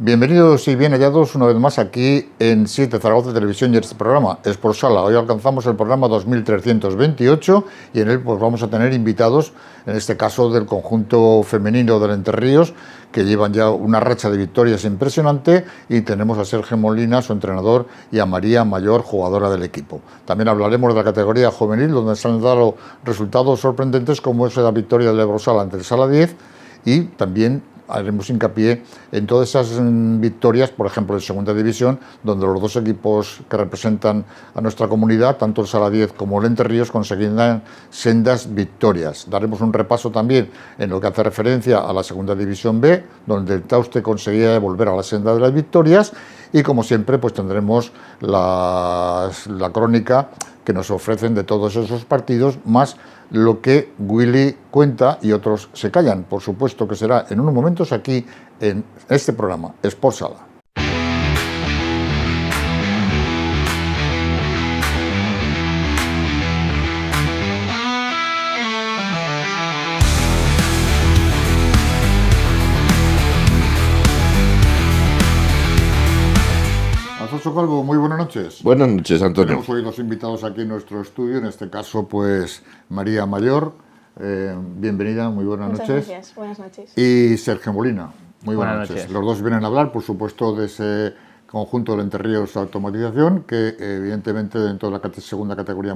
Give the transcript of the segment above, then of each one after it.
Bienvenidos y bien hallados una vez más aquí en 7 Zaragoza Televisión y este programa Sportsala. Hoy alcanzamos el programa 2328 y en él pues vamos a tener invitados, en este caso del conjunto femenino del Entre Ríos, que llevan ya una racha de victorias impresionante, y tenemos a Sergio Molina, su entrenador, y a María Mayor, jugadora del equipo. También hablaremos de la categoría juvenil, donde se han dado resultados sorprendentes como es la victoria del Ebrosala ante el Sala 10, y también haremos hincapié en todas esas victorias, por ejemplo, en Segunda División, donde los dos equipos que representan a nuestra comunidad, tanto el Sala 10 como el Entre Ríos, conseguirán sendas victorias. Daremos un repaso también en lo que hace referencia a la Segunda División B, donde el Tauste conseguía volver a la senda de las victorias, y como siempre pues tendremos la crónica que nos ofrecen de todos esos partidos, más lo que Willy cuenta y otros se callan. Por supuesto que será en unos momentos aquí en este programa, Sportsala. Alfonso Calvo, muy buenas noches. Buenas noches, Antonio. Tenemos hoy dos invitados aquí en nuestro estudio, en este caso pues María Mayor, bienvenida, muy buenas noches. Muchas gracias, buenas noches. Y Sergio Molina, muy buenas noches. Los dos vienen a hablar, por supuesto, de ese conjunto del Entre Ríos Automatización, que evidentemente dentro de la segunda categoría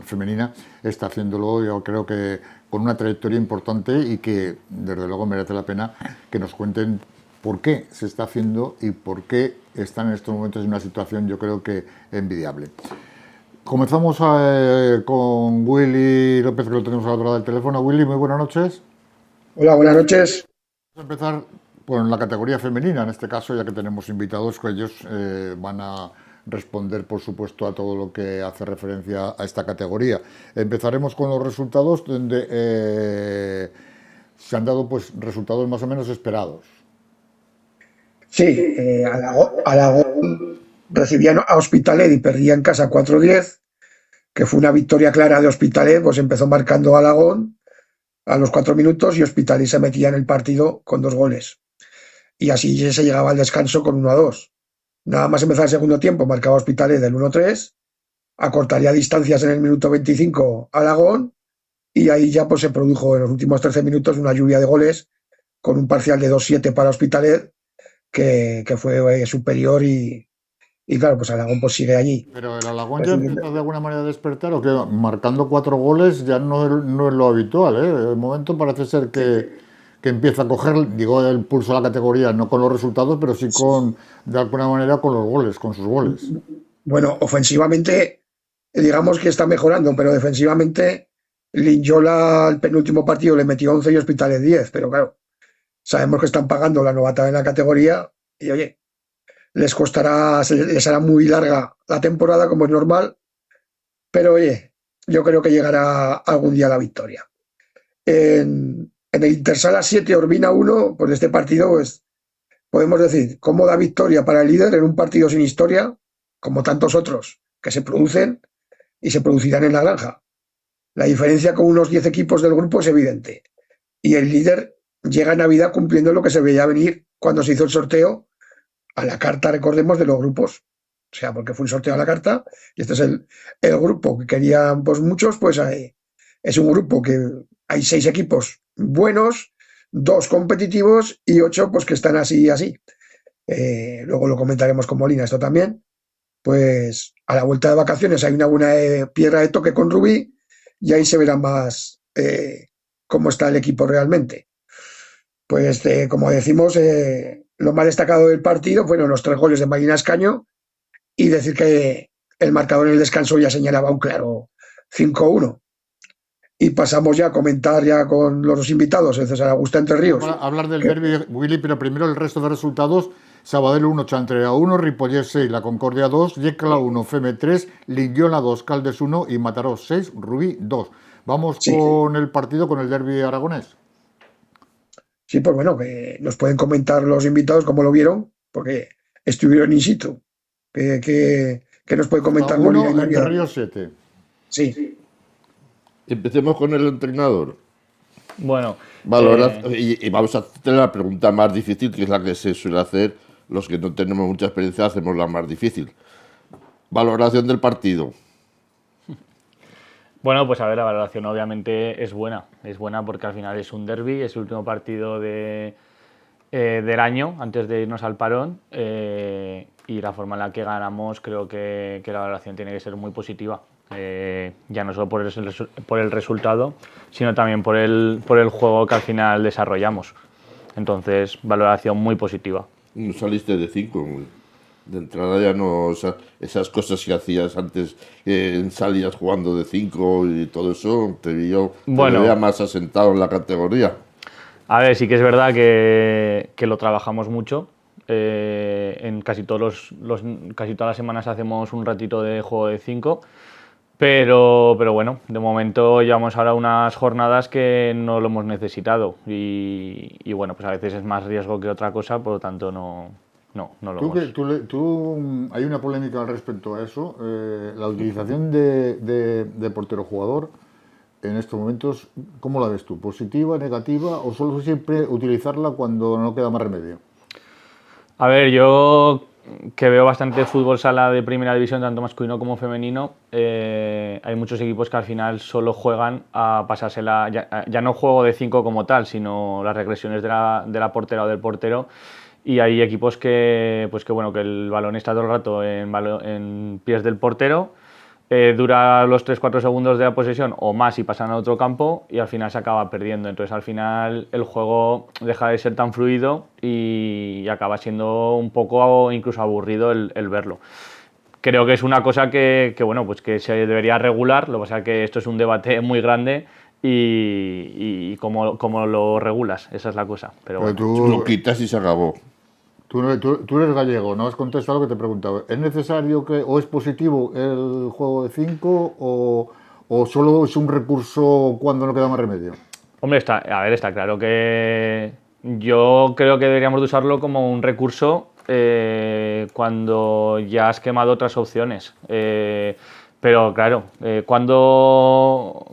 femenina, está haciéndolo, yo creo que con una trayectoria importante, y que desde luego merece la pena que nos cuenten por qué se está haciendo y por qué están en estos momentos en una situación, yo creo que envidiable. Comenzamos con Willy López, que lo tenemos a la otra del teléfono. Willy, muy buenas noches. Hola, buenas noches. Vamos a empezar con la categoría femenina, en este caso, ya que tenemos invitados, que ellos van a responder, por supuesto, a todo lo que hace referencia a esta categoría. Empezaremos con los resultados, donde se han dado pues resultados más o menos esperados. Sí, Alagón recibía a Hospitalet y perdía en casa 4-10, que fue una victoria clara de Hospitalet, pues empezó marcando Alagón a los 4 minutos y Hospitalet se metía en el partido con 2 goles. Y así se llegaba al descanso con 1-2. Nada más empezar el segundo tiempo, marcaba Hospitalet del 1-3, acortaría distancias en el minuto 25 Alagón, y ahí ya pues se produjo en los últimos 13 minutos una lluvia de goles con un parcial de 2-7 para Hospitalet, que fue superior, y claro, pues Alagón pues sigue allí. Pero el Alagón ya empieza de alguna manera a despertar, o que marcando 4 goles ya no es lo habitual, ¿eh? De momento parece ser que empieza a coger, digo, el pulso a la categoría, no con los resultados, pero sí con, de alguna manera, con los goles, con sus goles. Bueno, ofensivamente, digamos que está mejorando, pero defensivamente, Linyola al penúltimo partido le metió 11 y Hospitalet 10, pero claro, sabemos que están pagando la novatada en la categoría y, oye, les hará muy larga la temporada, como es normal, pero, oye, yo creo que llegará algún día la victoria. En el Intersala 7, Urbina 1, pues de este partido, pues podemos decir, cómoda victoria para el líder en un partido sin historia, como tantos otros que se producen y se producirán en la granja. La diferencia con unos 10 equipos del grupo es evidente, y el líder llega a Navidad cumpliendo lo que se veía venir cuando se hizo el sorteo a la carta, recordemos, de los grupos. O sea, porque fue un sorteo a la carta, y este es el grupo que querían pues muchos, pues es un grupo que hay 6 equipos buenos, 2 competitivos y 8 pues que están así. Luego lo comentaremos con Molina esto también. Pues a la vuelta de vacaciones hay una buena piedra de toque con Rubí, y ahí se verá más cómo está el equipo realmente. Pues como decimos, lo más destacado del partido fueron los 3 goles de Marina Escaño, y decir que el marcador en el descanso ya señalaba un claro 5-1. Y pasamos ya a comentar ya con los dos invitados, el César Augusto Entre Ríos. Para hablar del derbi, Willy, pero primero el resto de resultados. Sabadell 1, Chantrea 1, Ripollet 6, La Concordia 2, Yecla 1, Feme 3, Linyola 2, Caldes 1 y Mataró 6, Rubí 2. Vamos con el partido, con el derbi aragonés. Sí, pues bueno, que nos pueden comentar los invitados cómo lo vieron, porque estuvieron in situ. ¿Qué nos puede comentar Molina y María? Ríos 7. Sí. Empecemos con el entrenador. Bueno, y vamos a hacer la pregunta más difícil, que es la que se suele hacer. Los que no tenemos mucha experiencia hacemos la más difícil. Valoración del partido. bueno, pues a ver, la valoración obviamente es buena porque al final es un derbi, es el último partido del año antes de irnos al parón y la forma en la que ganamos creo que la valoración tiene que ser muy positiva. Ya no solo por el resultado, sino también por el juego que al final desarrollamos. Entonces, valoración muy positiva. No saliste de 5. De entrada ya no... esas cosas que hacías antes, salías jugando de 5 y todo eso, te veía más asentado en la categoría. A ver, sí que es verdad que lo trabajamos mucho. En casi todas las semanas hacemos un ratito de juego de 5. Pero bueno, de momento llevamos ahora unas jornadas que no lo hemos necesitado y bueno, pues a veces es más riesgo que otra cosa, por lo tanto no lo hemos. Hay una polémica al respecto a eso. La utilización de portero jugador en estos momentos, ¿cómo la ves tú? ¿Positiva, negativa o solo siempre utilizarla cuando no queda más remedio? A ver, yo que veo bastante fútbol sala de primera división, tanto masculino como femenino, hay muchos equipos que al final solo juegan a pasársela, ya no juego de 5 como tal, sino las regresiones de la portera o del portero, y hay equipos que el balón está todo el rato en pies del portero, dura los 3-4 segundos de la posesión o más y pasan a otro campo y al final se acaba perdiendo. Entonces al final el juego deja de ser tan fluido y acaba siendo un poco incluso aburrido el verlo. Creo que es una cosa que se debería regular, lo que pasa es que esto es un debate muy grande y cómo lo regulas, esa es la cosa. Pero bueno. Tú lo quitas y se acabó. Tú eres gallego, no has contestado lo que te he preguntado. ¿Es necesario o es positivo el juego de 5 o solo es un recurso cuando no queda más remedio? Hombre, está claro que yo creo que deberíamos de usarlo como un recurso cuando ya has quemado otras opciones. Pero claro, cuando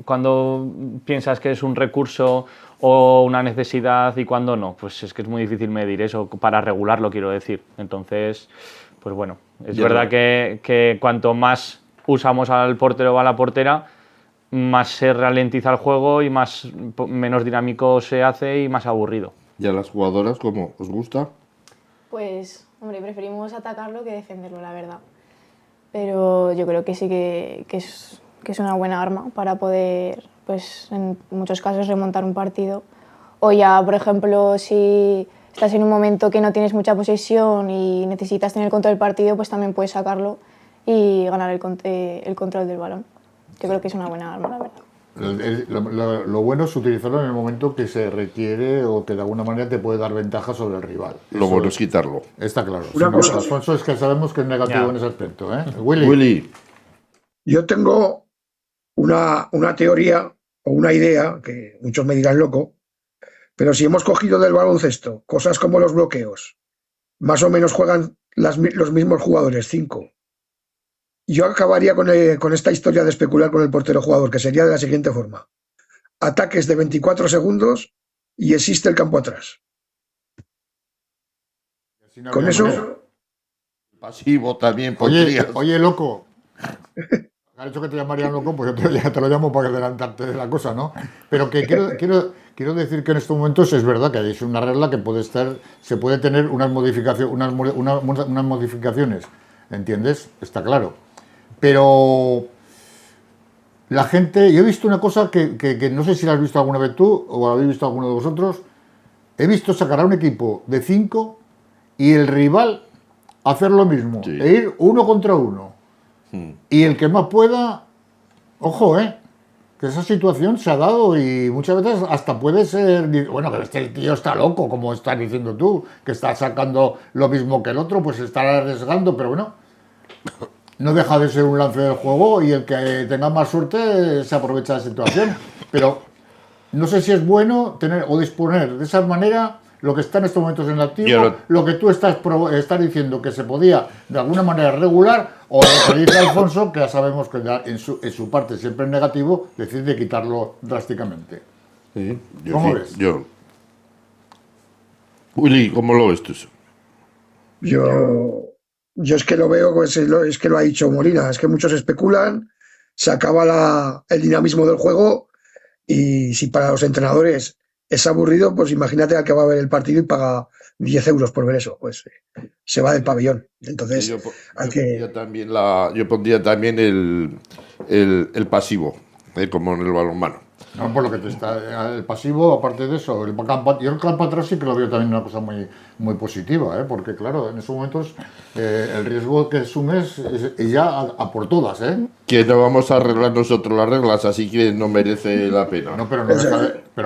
piensas que es un recurso o una necesidad y cuando no, pues es que es muy difícil medir eso para regularlo, quiero decir. Entonces, pues bueno, es verdad que cuanto más usamos al portero o a la portera, más se ralentiza el juego y menos dinámico se hace y más aburrido. ¿Y a las jugadoras cómo? ¿Os gusta? Pues, hombre, preferimos atacarlo que defenderlo, la verdad. Pero yo creo que sí que es una buena arma para poder, pues en muchos casos, remontar un partido. O ya, por ejemplo, si estás en un momento que no tienes mucha posesión y necesitas tener el control del partido, pues también puedes sacarlo y ganar el control del balón. Yo creo que es una buena arma, la verdad. Lo bueno es utilizarlo en el momento que se requiere o que de alguna manera te puede dar ventaja sobre el rival. Lo bueno es quitarlo. Está claro. Una cosa. Alfonso, es que sabemos que es negativo en ese aspecto. Willy. Yo tengo una teoría o una idea, que muchos me dirán loco, pero si hemos cogido del baloncesto cosas como los bloqueos, más o menos juegan los mismos jugadores, 5. Yo acabaría con esta historia de especular con el portero jugador, que sería de la siguiente forma. Ataques de 24 segundos y existe el campo atrás. Con eso... Pasivo también. Oye, loco. Ha dicho que te llamarían loco, pues yo te lo llamo para adelantarte de la cosa, ¿no? Pero que quiero decir que en estos momentos es verdad que es una regla que se puede tener unas modificaciones, ¿entiendes? Está claro. Pero la gente, yo he visto una cosa que no sé si la has visto alguna vez tú o la habéis visto alguno de vosotros. He visto sacar a un equipo de 5 y el rival hacer lo mismo, sí. E ir 1 contra 1. Y el que más pueda, ojo, que esa situación se ha dado y muchas veces hasta puede ser, bueno, que el tío está loco, como estás diciendo tú, que está sacando lo mismo que el otro, pues estará arriesgando, pero bueno, no deja de ser un lance del juego y el que tenga más suerte se aprovecha de la situación. Pero no sé si es bueno tener o disponer de esa manera lo que está en estos momentos en activo, lo que tú estás diciendo que se podía de alguna manera regular, o lo que dice Alfonso, que ya sabemos que en su parte siempre es negativo, decide quitarlo drásticamente. Sí, ¿Cómo ves? Willy, ¿cómo lo ves tú eso? Yo es que lo veo, pues, es que lo ha dicho Molina, es que muchos especulan, se acaba el dinamismo del juego y si para los entrenadores es aburrido, pues imagínate al que va a ver el partido y paga 10 euros por ver eso, pues se va del pabellón. Sí, Entonces, hay yo que... pondría también yo pondría también el pasivo, como en el balonmano. No, por lo que te está el pasivo, aparte de eso, yo el campo atrás sí que lo veo también una cosa muy positiva, ¿eh? Porque claro, en esos momentos el riesgo que asumes es ya a por todas, ¿eh? Que no vamos a arreglar nosotros las reglas, así que no merece la pena. No, pero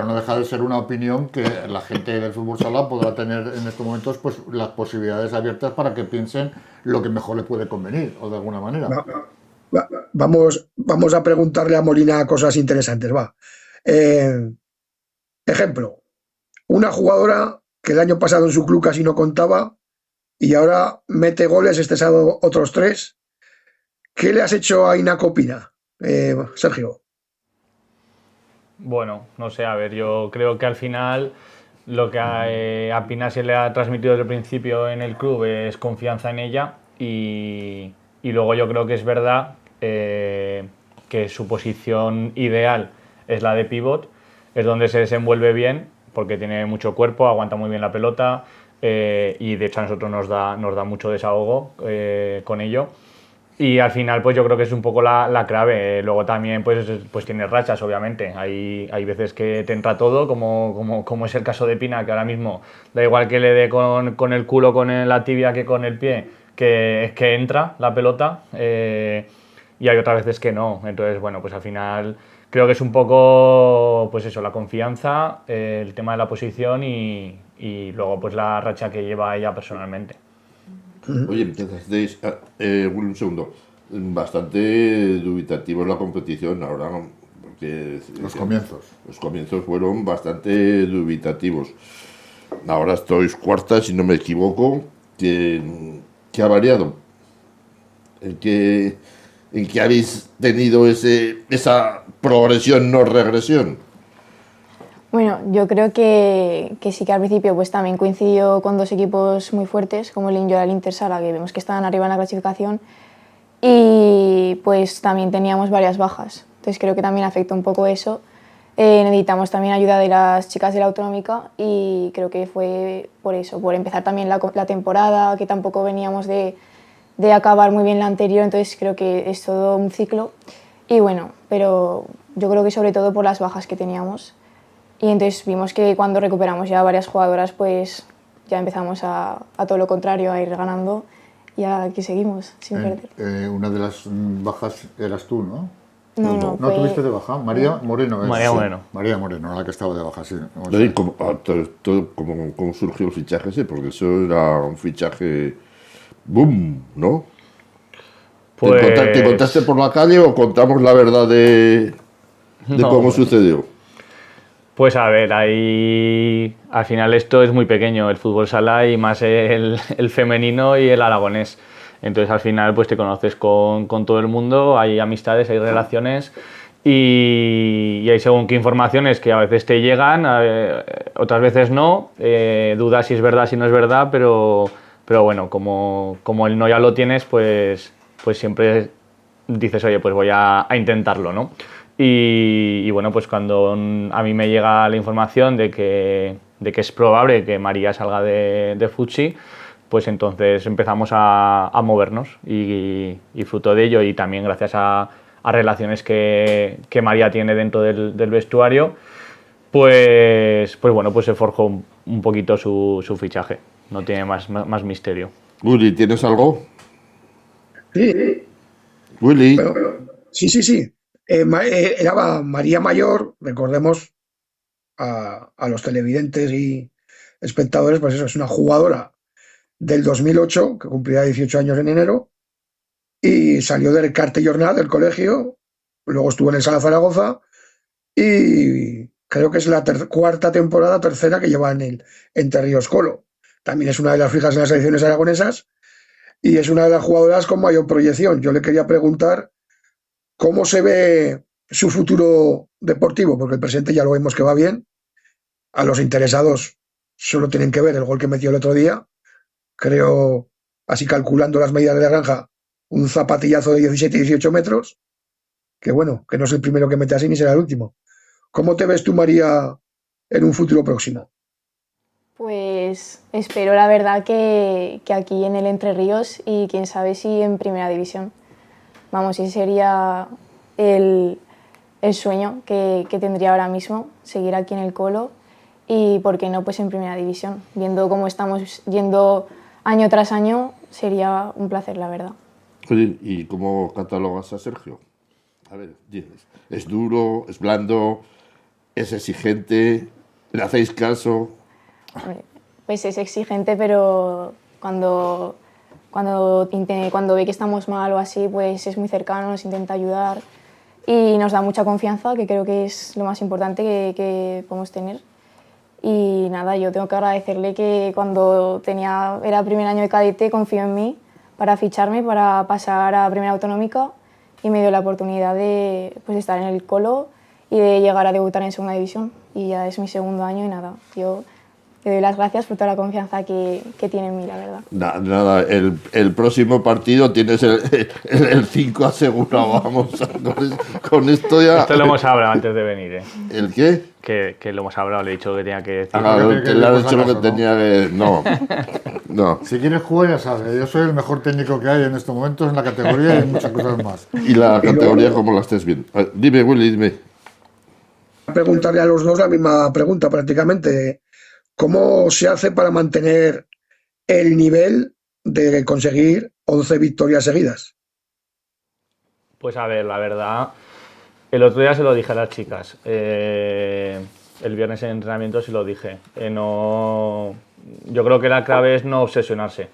no deja de ser una opinión que la gente del fútbol sala podrá tener en estos momentos pues las posibilidades abiertas para que piensen lo que mejor les puede convenir, o de alguna manera. Vamos a preguntarle a Molina cosas interesantes, va. Eh, ejemplo, una jugadora que el año pasado en su club casi no contaba y ahora mete goles este sábado otros tres. ¿Qué le has hecho a Ina Copina, Sergio? Bueno, no sé, a ver, yo creo que al final lo que a Pina se le ha transmitido desde el principio en el club es confianza en ella y luego yo creo que es verdad que su posición ideal es la de pivot, es donde se desenvuelve bien porque tiene mucho cuerpo, aguanta muy bien la pelota y de hecho a nosotros nos da mucho desahogo con ello. Y al final, pues yo creo que es un poco la clave. Luego también, pues tienes rachas, obviamente. Hay veces que te entra todo, como es el caso de Pina, que ahora mismo da igual que le dé con el culo, con la tibia que con el pie, que es que entra la pelota. Y hay otras veces que no. Entonces, bueno, pues al final creo que es un poco, pues eso, la confianza, el tema de la posición y luego pues la racha que lleva ella personalmente. Oye, empezasteis, un segundo, bastante dubitativo en la competición ahora, ¿no? Porque los comienzos fueron bastante dubitativos. Ahora estáis cuarta, si no me equivoco. ¿Qué ha variado? ¿En qué, en qué habéis tenido esa progresión, no regresión? Bueno, yo creo que sí que al principio pues también coincidió con dos equipos muy fuertes, como el Linyola y el Intersala, que vemos que estaban arriba en la clasificación, y pues también teníamos varias bajas. Entonces creo que también afectó un poco eso. Necesitamos también ayuda de las chicas de la Autonómica y creo que fue por eso, por empezar también la temporada, que tampoco veníamos de acabar muy bien la anterior, entonces creo que es todo un ciclo. Y bueno, pero yo creo que sobre todo por las bajas que teníamos. Y entonces vimos que cuando recuperamos ya varias jugadoras, pues ya empezamos a todo lo contrario, a ir ganando y aquí seguimos sin perder. Una de las bajas eras tú, ¿no? No, ¿No tuviste de baja? María Moreno. María Moreno. María Moreno, la que estaba de baja, sí. ¿Cómo surgió el fichaje ese? Porque eso era un fichaje boom, ¿no? Pues... ¿Te contaste por la calle o contamos la verdad de cómo sucedió? Pues a ver, ahí al final esto es muy pequeño, el fútbol sala y más el femenino y el aragonés. Entonces al final pues te conoces con todo el mundo, hay amistades, hay relaciones y hay según qué informaciones que a veces te llegan, otras veces no, dudas si es verdad, si no es verdad, pero bueno, como el no ya lo tienes, pues siempre dices, oye, pues voy a intentarlo, ¿no? Y bueno, pues cuando a mí me llega la información de que es probable que María salga de Futsi, pues entonces empezamos a movernos y fruto de ello y también gracias a relaciones que María tiene dentro del vestuario, pues bueno, pues se forjó un poquito su fichaje. No tiene más misterio. Willy, ¿tienes algo? Sí, Willy. sí. Era María Mayor, recordemos a los televidentes y espectadores, pues eso, es una jugadora del 2008, que cumplirá 18 años en enero, y salió del Castellornat, del colegio, luego estuvo en el Sala Zaragoza, y creo que es la cuarta temporada, tercera, que lleva en Ríos Colo. También es una de las fijas en las selecciones aragonesas, y es una de las jugadoras con mayor proyección. Yo le quería preguntar cómo se ve su futuro deportivo, porque el presente ya lo vemos que va bien. A los interesados solo tienen que ver el gol que metió el otro día. Creo, así calculando las medidas de la granja, un zapatillazo de 17-18 metros, que bueno, que no es el primero que mete así ni será el último. ¿Cómo te ves tú, María, en un futuro próximo? Pues espero la verdad que aquí en el Entre Ríos y quién sabe si en Primera División. Vamos, ese sería el sueño que tendría ahora mismo, seguir aquí en el Colo y por qué no pues en Primera División. Viendo cómo estamos yendo año tras año, sería un placer, la verdad. Oye, ¿y cómo catalogas a Sergio? A ver, dices, ¿es duro, es blando, es exigente, le hacéis caso? Pues es exigente, pero cuando ve que estamos mal o así, pues es muy cercano, nos intenta ayudar y nos da mucha confianza, que creo que es lo más importante que podemos tener. Y nada, yo tengo que agradecerle que cuando era primer año de cadete confió en mí para ficharme, para pasar a Primera Autonómica y me dio la oportunidad de pues, estar en el Colo y de llegar a debutar en Segunda División. Y ya es mi segundo año y nada, yo le doy las gracias por toda la confianza que tiene en mí, la verdad. Nada, el próximo partido tienes el 5 asegurado, vamos. Con esto ya... Esto lo hemos hablado antes de venir, ¿eh? ¿El qué? Que lo hemos hablado, le he dicho que tenía que decir. Le has dicho lo que tenía que... No. Si quieres jugar, ya sabes, yo soy el mejor técnico que hay en estos momentos en la categoría y en muchas cosas más. ¿Y la categoría cómo la estés viendo? Dime, Willy, dime. Preguntarle a los dos la misma pregunta prácticamente. ¿Cómo se hace para mantener el nivel de conseguir 11 victorias seguidas? Pues a ver, la verdad, el otro día se lo dije a las chicas. El viernes en entrenamiento se lo dije. Yo creo que la clave es no obsesionarse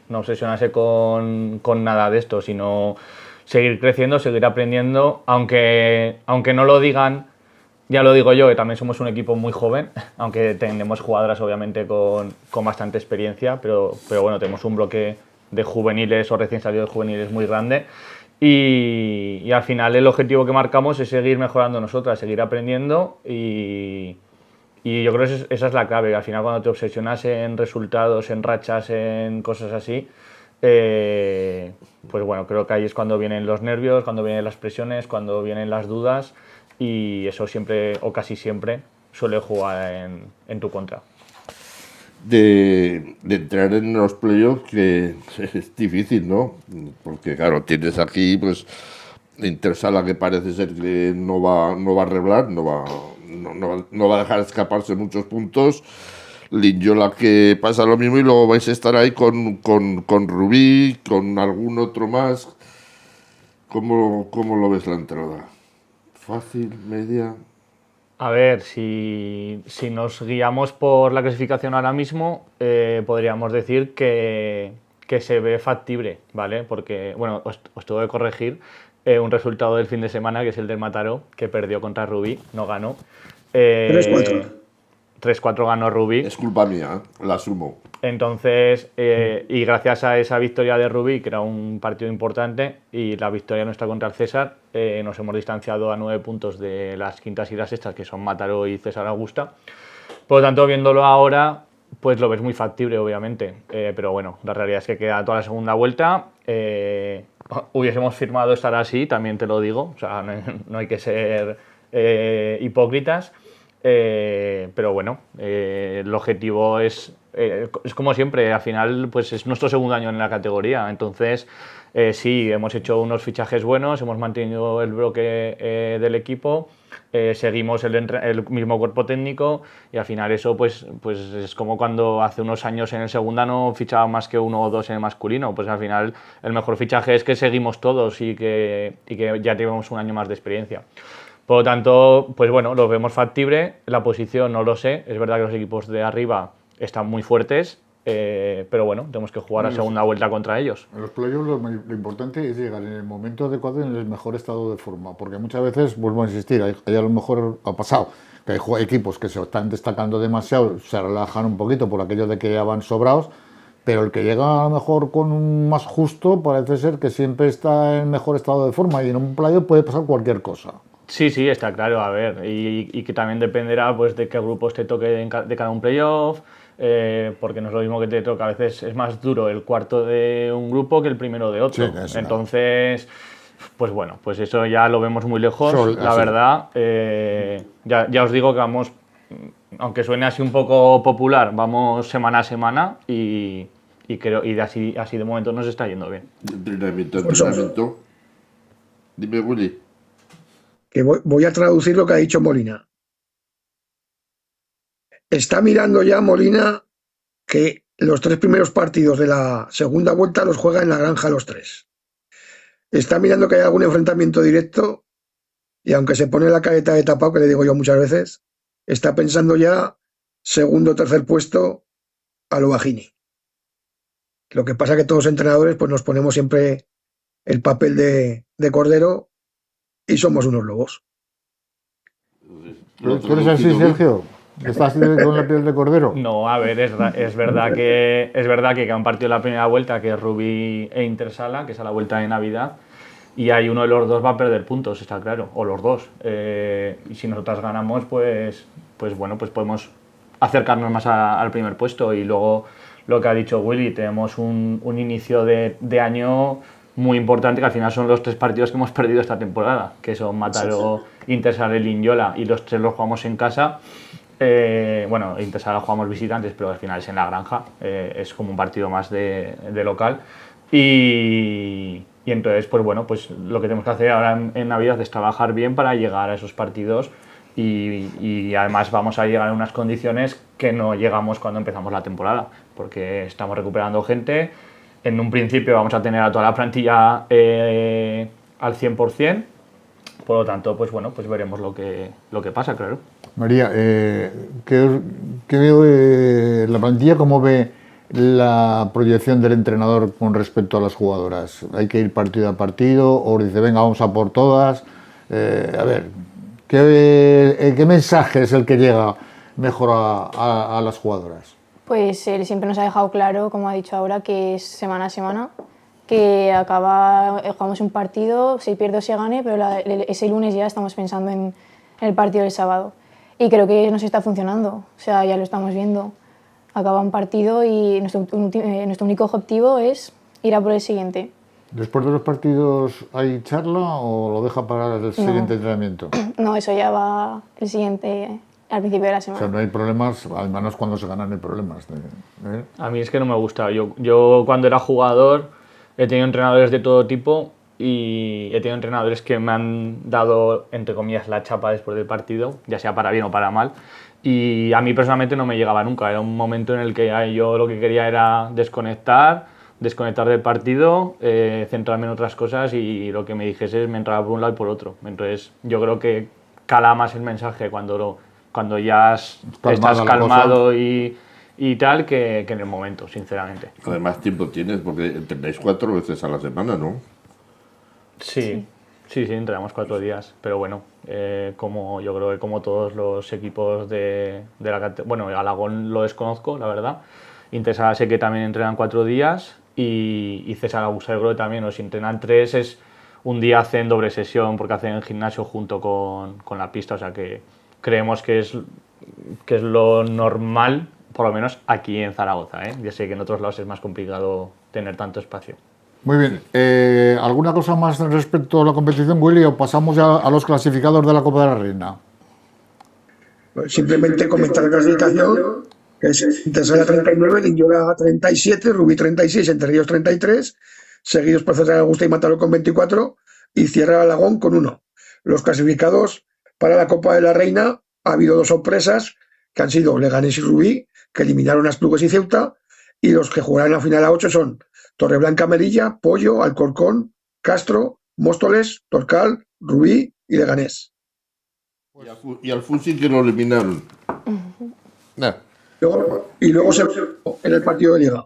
con nada de esto, sino seguir creciendo, seguir aprendiendo, aunque no lo digan. Ya lo digo yo, que también somos un equipo muy joven, aunque tenemos jugadoras obviamente con bastante experiencia, pero bueno, tenemos un bloque de juveniles o recién salidos de juveniles muy grande y al final el objetivo que marcamos es seguir mejorando nosotras, seguir aprendiendo y yo creo que esa es la clave, que al final cuando te obsesionas en resultados, en rachas, en cosas así, pues bueno, creo que ahí es cuando vienen los nervios, cuando vienen las presiones, cuando vienen las dudas. Y eso siempre, o casi siempre, suele jugar en tu contra. De entrar en los playoffs, que es difícil, ¿no? Porque, claro, tienes aquí, pues, Intersala que parece ser que no va a arreglar, no va a dejar escaparse muchos puntos. Linyola que pasa lo mismo y luego vais a estar ahí con Rubí, con algún otro más. ¿Cómo lo ves la entrada? ¿Fácil? ¿Media? A ver, si nos guiamos por la clasificación ahora mismo, podríamos decir que se ve factible, ¿vale? Porque, bueno, os tengo que corregir un resultado del fin de semana, que es el del Mataró, que perdió contra Rubí, no ganó. 3-4. 3-4 ganó Rubí. Es culpa mía, la asumo. Entonces, y gracias a esa victoria de Rubí, que era un partido importante, y la victoria nuestra contra el César, nos hemos distanciado a 9 puntos de las quintas y las sextas, que son Mataró y César Augusta. Por lo tanto, viéndolo ahora, pues lo ves muy factible, obviamente. Pero bueno, la realidad es que queda toda la segunda vuelta. Hubiésemos firmado estar así, también te lo digo. O sea, no hay que ser hipócritas. Pero bueno, el objetivo es como siempre, al final pues es nuestro segundo año en la categoría, entonces sí, hemos hecho unos fichajes buenos, hemos mantenido el bloque del equipo, seguimos el mismo cuerpo técnico y al final eso pues es como cuando hace unos años en el segunda no fichaba más que uno o dos en el masculino, pues al final el mejor fichaje es que seguimos todos y que ya tenemos un año más de experiencia. Por lo tanto, pues bueno, lo vemos factible. La posición no lo sé. Es verdad que los equipos de arriba están muy fuertes, pero bueno, tenemos que jugar a segunda vuelta contra ellos. En los playoffs lo importante es llegar en el momento adecuado en el mejor estado de forma, porque muchas veces, vuelvo a insistir, ahí a lo mejor ha pasado que hay equipos que se están destacando demasiado, se relajan un poquito por aquello de que ya van sobrados, pero el que llega a lo mejor con un más justo parece ser que siempre está en mejor estado de forma y en un playoff puede pasar cualquier cosa. Sí, sí, está claro, a ver, y que también dependerá pues de qué grupos te toque de cada un playoff, porque no es lo mismo que te toca, a veces es más duro el cuarto de un grupo que el primero de otro. Sí, entonces, pues bueno, pues eso ya lo vemos muy lejos, la verdad. Ya os digo que vamos, aunque suene así un poco popular, vamos semana a semana y creo y así de momento nos está yendo bien. Entrenamiento. Dime, Willy. Que voy a traducir lo que ha dicho Molina. Está mirando ya Molina que los 3 primeros partidos de la segunda vuelta los juega en la Granja los 3. Está mirando que hay algún enfrentamiento directo y aunque se pone la careta de tapado, que le digo yo muchas veces, está pensando ya segundo o tercer puesto a lo Bajini. Lo que pasa que todos los entrenadores pues nos ponemos siempre el papel de cordero y somos unos lobos. ¿Tú eres así, Sergio? ¿Estás con la piel de cordero? No, a ver, es verdad que queda un partido en la primera vuelta que es Rubí e Intersala, que es a la vuelta de Navidad, y hay uno de los dos va a perder puntos, está claro, o los dos. Y si nosotros ganamos, pues bueno, pues podemos acercarnos más al primer puesto. Y luego lo que ha dicho Willy, tenemos un inicio de año muy importante, que al final son los 3 partidos que hemos perdido esta temporada, que son Mataró, Intersala y Linyola, y los 3 los jugamos en casa. Bueno, Intersala jugamos visitantes, pero al final es en la Granja, es como un partido más de local. Y entonces, pues bueno, pues lo que tenemos que hacer ahora en Navidad es trabajar bien para llegar a esos partidos y además vamos a llegar en unas condiciones que no llegamos cuando empezamos la temporada, porque estamos recuperando gente. En un principio vamos a tener a toda la plantilla al 100%, por lo tanto, pues bueno, pues veremos lo que pasa, claro. María, la plantilla, ¿cómo ve la proyección del entrenador con respecto a las jugadoras? ¿Hay que ir partido a partido o dice, venga, vamos a por todas? A ver, ¿qué mensaje es el que llega mejor a las jugadoras? Pues él siempre nos ha dejado claro, como ha dicho ahora, que es semana a semana, que jugamos un partido, se pierde o se gane, pero ese lunes ya estamos pensando en el partido del sábado. Y creo que nos está funcionando, o sea, ya lo estamos viendo. Acaba un partido y nuestro único objetivo es ir a por el siguiente. ¿Después de los partidos hay charla o lo deja para el siguiente entrenamiento? No, eso ya va el siguiente, al principio de la semana. O sea, no hay problemas, al menos cuando se ganan hay problemas. A mí es que no me gusta. Yo cuando era jugador he tenido entrenadores de todo tipo y he tenido entrenadores que me han dado, entre comillas, la chapa después del partido, ya sea para bien o para mal. Y a mí personalmente no me llegaba nunca. Era un momento en el que yo lo que quería era desconectar del partido, centrarme en otras cosas y lo que me dijese me entraba por un lado y por otro. Entonces yo creo que cala más el mensaje cuando ya estás calmado y tal que en el momento, sinceramente. Además tiempo tienes porque entrenáis 4 veces a la semana, ¿no? Sí, entrenamos 4 días, pero bueno, como yo creo que como todos los equipos de la categoría, bueno, Alagón lo desconozco, la verdad. Intersala sé que también entrenan 4 días y César Augusta yo creo que también, o si entrenan 3 es un día hacen doble sesión porque hacen gimnasio junto con la pista, o sea que creemos que es lo normal, por lo menos aquí en Zaragoza, ¿eh? Ya sé que en otros lados es más complicado tener tanto espacio. Muy bien. ¿Alguna cosa más respecto a la competición, Willy, o pasamos ya a los clasificados de la Copa de la Reina? Pues simplemente comentar la clasificación, que es Intersala 39, Linyola 37, Rubí 36, Entre Ríos 33, seguidos por César Augusta y Mataró con 24 y cierra Alagón con 1. Los clasificados para la Copa de la Reina ha habido 2 sorpresas, que han sido Leganés y Rubí, que eliminaron a Esplugues y Ceuta, y los que jugarán la final a 8 son Torreblanca, Melilla, Pollo, Alcorcón, Castro, Móstoles, Torcal, Rubí y Leganés. Y al Fusi que lo eliminaron. Luego se en el partido de Liga.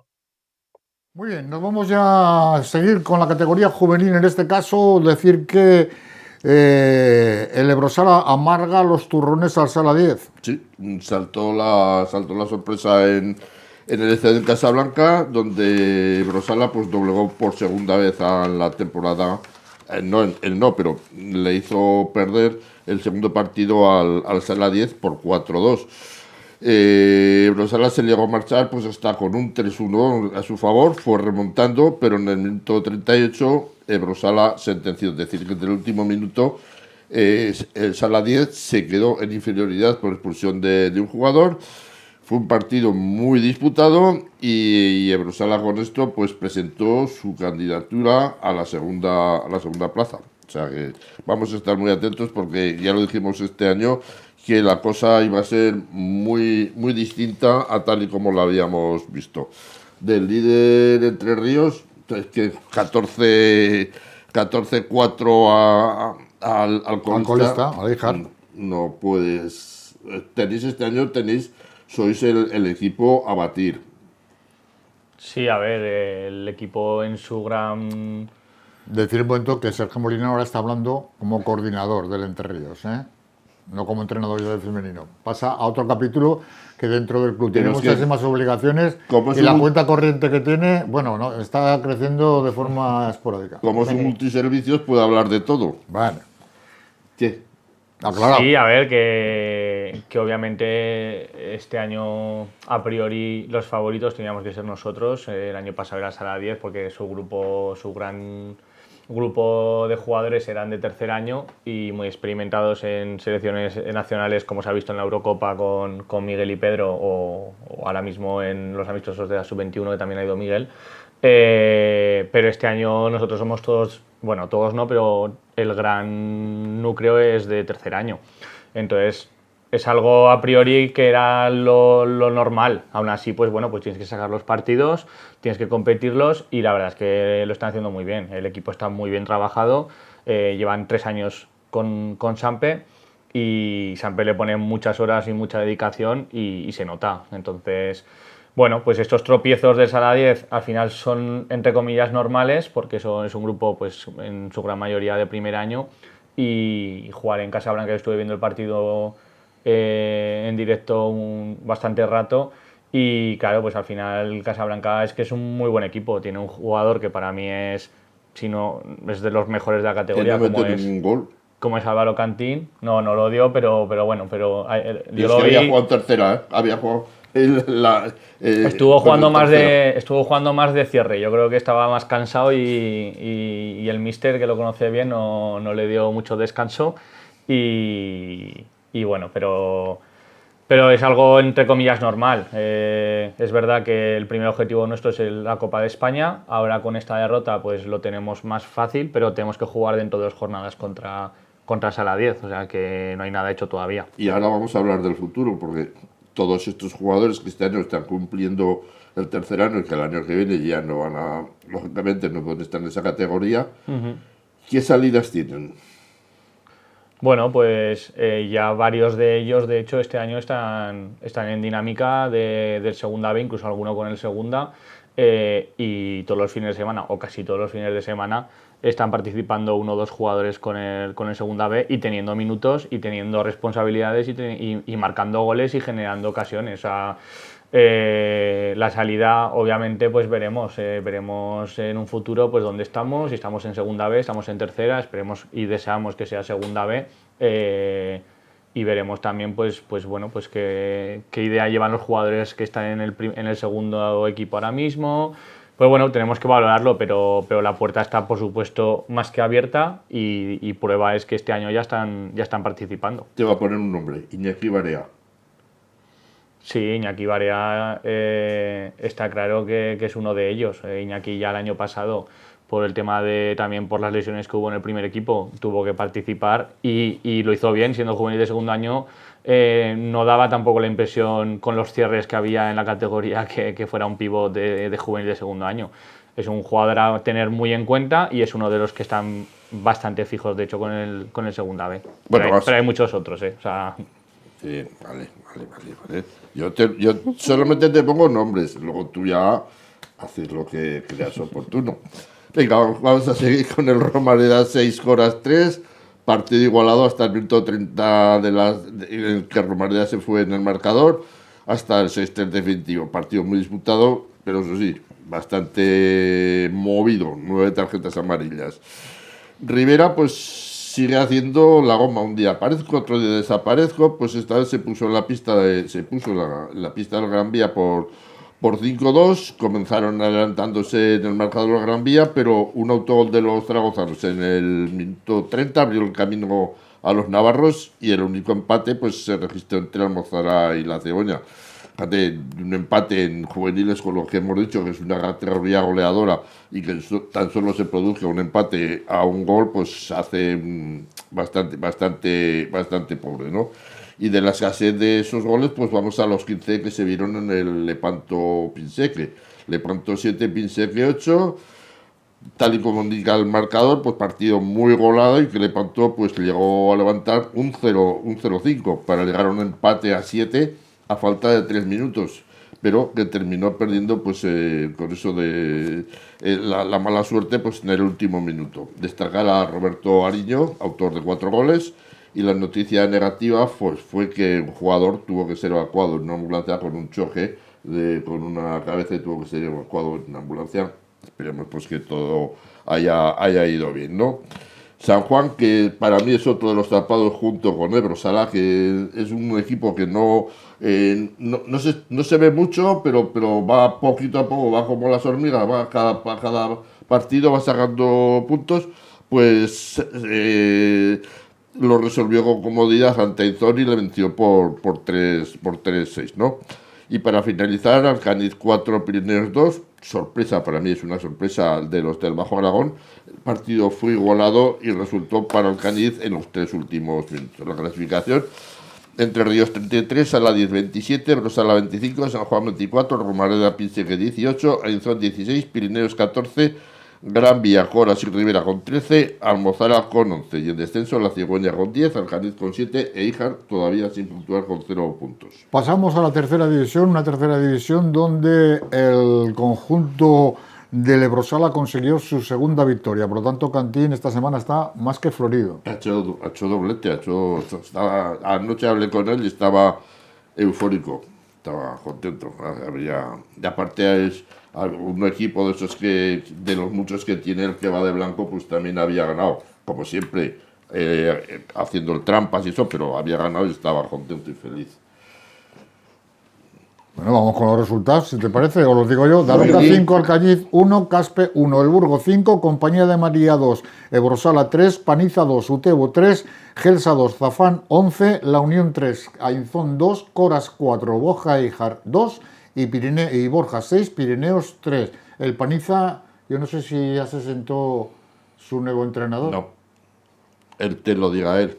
Muy bien, nos vamos ya a seguir con la categoría juvenil. En este caso, decir que el Ebrosala amarga los turrones al Sala 10. Sí, saltó la sorpresa en el ECD en Casablanca, donde Ebrosala pues doblegó por segunda vez a la temporada él no, pero le hizo perder el segundo partido al Sala 10 por 4-2. Brosala se llegó a marchar pues hasta con un 3-1 a su favor, fue remontando, pero en el minuto 38 Brosala sentenció, es decir, que en el último minuto el Sala 10 se quedó en inferioridad por expulsión de un jugador. Fue un partido muy disputado y Brosala con esto pues presentó su candidatura a la segunda plaza. O sea que vamos a estar muy atentos porque ya lo dijimos este año que la cosa iba a ser muy, muy distinta a tal y como la habíamos visto. Del líder Entre Ríos, es que 14-4 al colista, al Eijar. No puedes... Sois el equipo a batir. Sí, a ver, el equipo en su gran... Decir un momento que Sergio Molina ahora está hablando como coordinador del Entre Ríos, no como entrenador del femenino. Pasa a otro capítulo que dentro del club tiene muchísimas obligaciones y la cuenta corriente que tiene, bueno, no, está creciendo de forma esporádica. Como son multiservicios puede hablar de todo. Vale. ¿Qué? Aclarado. Sí, a ver, que obviamente este año a priori los favoritos teníamos que ser nosotros. El año pasado era Sala 10 porque su gran grupo de jugadores eran de tercer año y muy experimentados en selecciones nacionales, como se ha visto en la Eurocopa con Miguel y Pedro, o ahora mismo en los amistosos de la Sub-21 que también ha ido Miguel. Pero este año nosotros somos todos, bueno, todos no, pero el gran núcleo es de tercer año. Entonces es algo a priori que era lo normal. Aún así, pues bueno, pues tienes que sacar los partidos, tienes que competirlos y la verdad es que lo están haciendo muy bien. El equipo está muy bien trabajado, llevan 3 años con Sampe y Sampe le pone muchas horas y mucha dedicación y se nota. Entonces, bueno, pues estos tropiezos de Sala 10 al final son entre comillas normales porque es un grupo pues en su gran mayoría de primer año y jugar en Casablanca, estuve viendo el partido en directo bastante rato y claro, pues al final Casablanca es que es un muy buen equipo, tiene un jugador que para mí es, si no, es de los mejores de la categoría, como es Álvaro Cantín. No lo odio, pero bueno, pero yo lo vi. Había jugado en tercera, había jugado estuvo jugando más de cierre. Yo creo que estaba más cansado y el míster, que lo conoce bien, no le dio mucho descanso y bueno, pero es algo entre comillas normal. Es verdad que el primer objetivo nuestro es la Copa de España. Ahora con esta derrota pues lo tenemos más fácil, pero tenemos que jugar dentro de 2 jornadas contra Sala 10, o sea que no hay nada hecho todavía. Y ahora vamos a hablar del futuro, porque todos estos jugadores que este año están cumpliendo el tercer año y que el año que viene ya no van a, lógicamente no pueden estar en esa categoría, ¿qué salidas tienen? Bueno, pues ya varios de ellos, de hecho, este año están en dinámica del Segunda B, incluso alguno con el Segunda, y todos los fines de semana, o casi todos los fines de semana, están participando 1 o 2 jugadores con el Segunda B y teniendo minutos y teniendo responsabilidades y marcando goles y generando ocasiones. O sea, la salida, obviamente, pues veremos en un futuro pues dónde estamos, si estamos en Segunda B, estamos en tercera, esperemos y deseamos que sea Segunda B, y veremos también pues bueno, pues qué idea llevan los jugadores que están en el segundo equipo ahora mismo. Pues bueno, tenemos que valorarlo, pero la puerta está, por supuesto, más que abierta y prueba es que este año ya están participando. Te voy a poner un nombre, Iñaki Barea. Sí, Iñaki Barea está claro que es uno de ellos. Iñaki ya el año pasado, por el tema también por las lesiones que hubo en el primer equipo, tuvo que participar y lo hizo bien, siendo juvenil de segundo año. No daba tampoco la impresión con los cierres que había en la categoría que fuera un pívot de juvenil de segundo año. Es un jugador a tener muy en cuenta y es uno de los que están bastante fijos, de hecho, con el Segunda B. Bueno, pero hay muchos otros, O sea... Sí, vale. Yo solamente te pongo nombres, luego tú ya haces lo que creas oportuno. Venga, vamos a seguir con el Romareda 6 horas 3. Partido igualado hasta el minuto 30 en el que Romareda se fue en el marcador hasta el 6-3 definitivo. Partido muy disputado, pero eso sí, bastante movido. 9 tarjetas amarillas. Rivera pues sigue haciendo la goma. Un día aparezco, otro día desaparezco. Pues esta vez se puso en la pista la pista del Gran Vía por 5-2. Comenzaron adelantándose en el marcador del Gran Vía, pero un autogol de los zaragozanos en el minuto 30 abrió el camino a los navarros, y el único empate pues se registró entre Almozara y la Cebolla. Un empate en juveniles, con lo que hemos dicho, que es una categoría goleadora, y que tan solo se produce un empate a un gol, pues hace bastante pobre, ¿no? Y de la escasez de esos goles, pues vamos a los 15 que se vieron en el Lepanto-Pinseque. Lepanto 7, Pinseque 8. Tal y como indica el marcador, pues partido muy golado, y que Lepanto pues llegó a levantar un 0-5 para llegar a un empate a 7 a falta de 3 minutos, pero que terminó perdiendo pues con eso de la mala suerte pues en el último minuto. Destacar a Roberto Ariño, autor de 4 goles, y la noticia negativa pues fue que un jugador tuvo que ser evacuado en una ambulancia con un choque con una cabeza, y tuvo que ser evacuado en una ambulancia. Esperemos pues que todo haya ido bien, ¿no? San Juan, que para mí es otro de los tapados junto con Ebrosala, que es un equipo que no se ve mucho, pero va poquito a poco, va como las hormigas, cada partido va sacando puntos, pues lo resolvió con comodidad ante Aizón y le venció por 3-6, ¿no? Y para finalizar, Alcaniz 4, Pirineos 2. Sorpresa, para mí es una sorpresa de los del Bajo Aragón. El partido fue igualado y resultó para Alcaniz en los 3 últimos minutos. La clasificación: Entre Ríos 33, Aladiz 27, Rosala 25, San Juan 24, Romareda Pinseque 18, Aizón 16, Pirineos 14, Gran Vía, Coras y Rivera con 13, Almozara con 11, y en descenso La Cigüeña con 10, Alcaniz con 7 e Híjar todavía sin puntuar con 0 puntos. Pasamos a la tercera división, una tercera división donde el conjunto de Lebrosala consiguió su segunda victoria. Por lo tanto, Cantín esta semana está más que florido. Ha hecho doblete, anoche hablé con él y estaba eufórico, estaba contento. Y aparte es un equipo de esos de los muchos que tiene, el que va de blanco, pues también había ganado, como siempre, haciendo el trampas y eso, pero había ganado y estaba contento y feliz. Bueno, vamos con los resultados, si te parece, os los digo yo. Daroca 5, Alcañiz 1, Caspe 1, El Burgo 5, Compañía de María 2, Ebrosala 3, Paniza 2, Utebo 3, Gelsa 2, Zafán 11, La Unión 3, Aizón 2, Coras 4, Boja e Híjar 2 y Borja 6, Pirineos 3. El Paniza, yo no sé si ya se sentó su nuevo entrenador. No, él te lo diga él.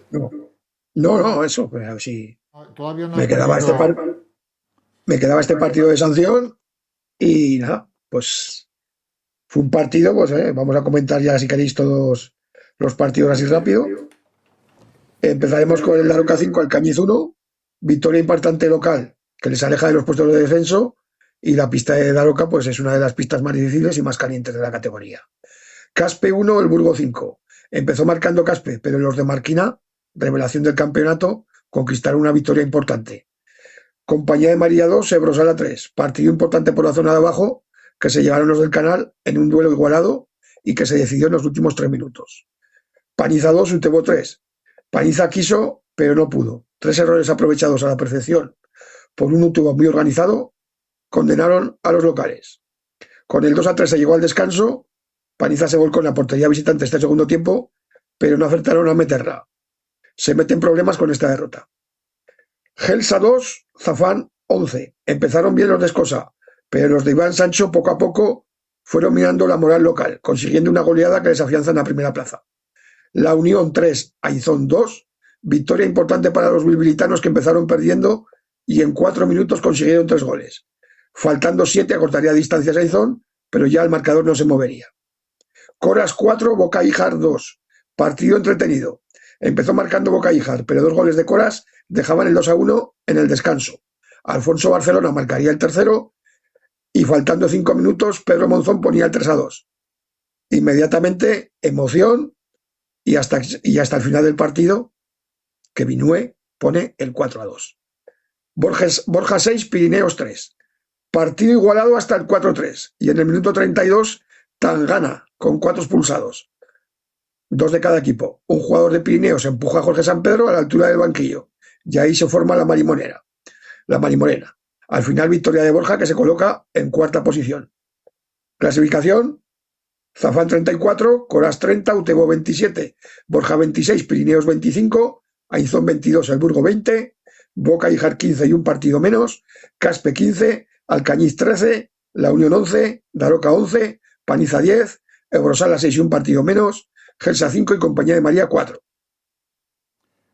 No, eso, pero sí. Todavía no me quedaba este partido de sanción y nada, pues fue un partido, pues vamos a comentar ya si queréis todos los partidos así rápido. Empezaremos con el Daroca 5, Alcañiz 1, victoria importante local que les aleja de los puestos de descenso, y la pista de Daroca pues es una de las pistas más difíciles y más calientes de la categoría. Caspe 1, El Burgo 5. Empezó marcando Caspe, pero los de Marquina, revelación del campeonato, conquistaron una victoria importante. Compañía de María 2, Ebrosala 3. Partido importante por la zona de abajo, que se llevaron los del Canal en un duelo igualado y que se decidió en los últimos 3 minutos. Paniza 2, Utebo 3. Paniza quiso, pero no pudo. 3 errores aprovechados a la perfección por un Utebo muy organizado condenaron a los locales. Con el 2-3 se llegó al descanso. Paniza se volcó en la portería visitante este segundo tiempo, pero no acertaron a meterla. Se meten problemas con esta derrota. Gelsa 2, Zafán 11. Empezaron bien los de Escosa, pero los de Iván Sancho poco a poco fueron mirando la moral local, consiguiendo una goleada que les afianza en la primera plaza. La Unión 3, Aizón 2. Victoria importante para los bilbilitanos, que empezaron perdiendo y en 4 minutos consiguieron 3 goles. Faltando 7 acortaría distancias a Aizón, pero ya el marcador no se movería. Coras 4, Boca Híjar 2. Partido entretenido. Empezó marcando Boca Híjar, pero 2 goles de Coras dejaban el 2-1 en el descanso. Alfonso Barcelona marcaría el tercero y faltando 5 minutos Pedro Monzón ponía el 3-2. Inmediatamente emoción y hasta el final del partido que Vinué pone el 4-2. Borja 6, Pirineos 3. Partido igualado hasta el 4-3 y en el minuto 32 Tangana con 4 expulsados. 2 de cada equipo. Un jugador de Pirineos empuja a Jorge San Pedro a la altura del banquillo y ahí se forma la marimorena. Al final, victoria de Borja, que se coloca en cuarta posición. Clasificación: Zafán 34, Coras 30, Utebo 27, Borja 26, Pirineos 25, Ainzón 22, El Burgo 20, Boca y Jar 15 y un partido menos, Caspe 15, Alcañiz 13, La Unión 11, Daroca 11, Paniza 10, Ebrosala 6 y un partido menos, Gelsa 5 y Compañía de María 4.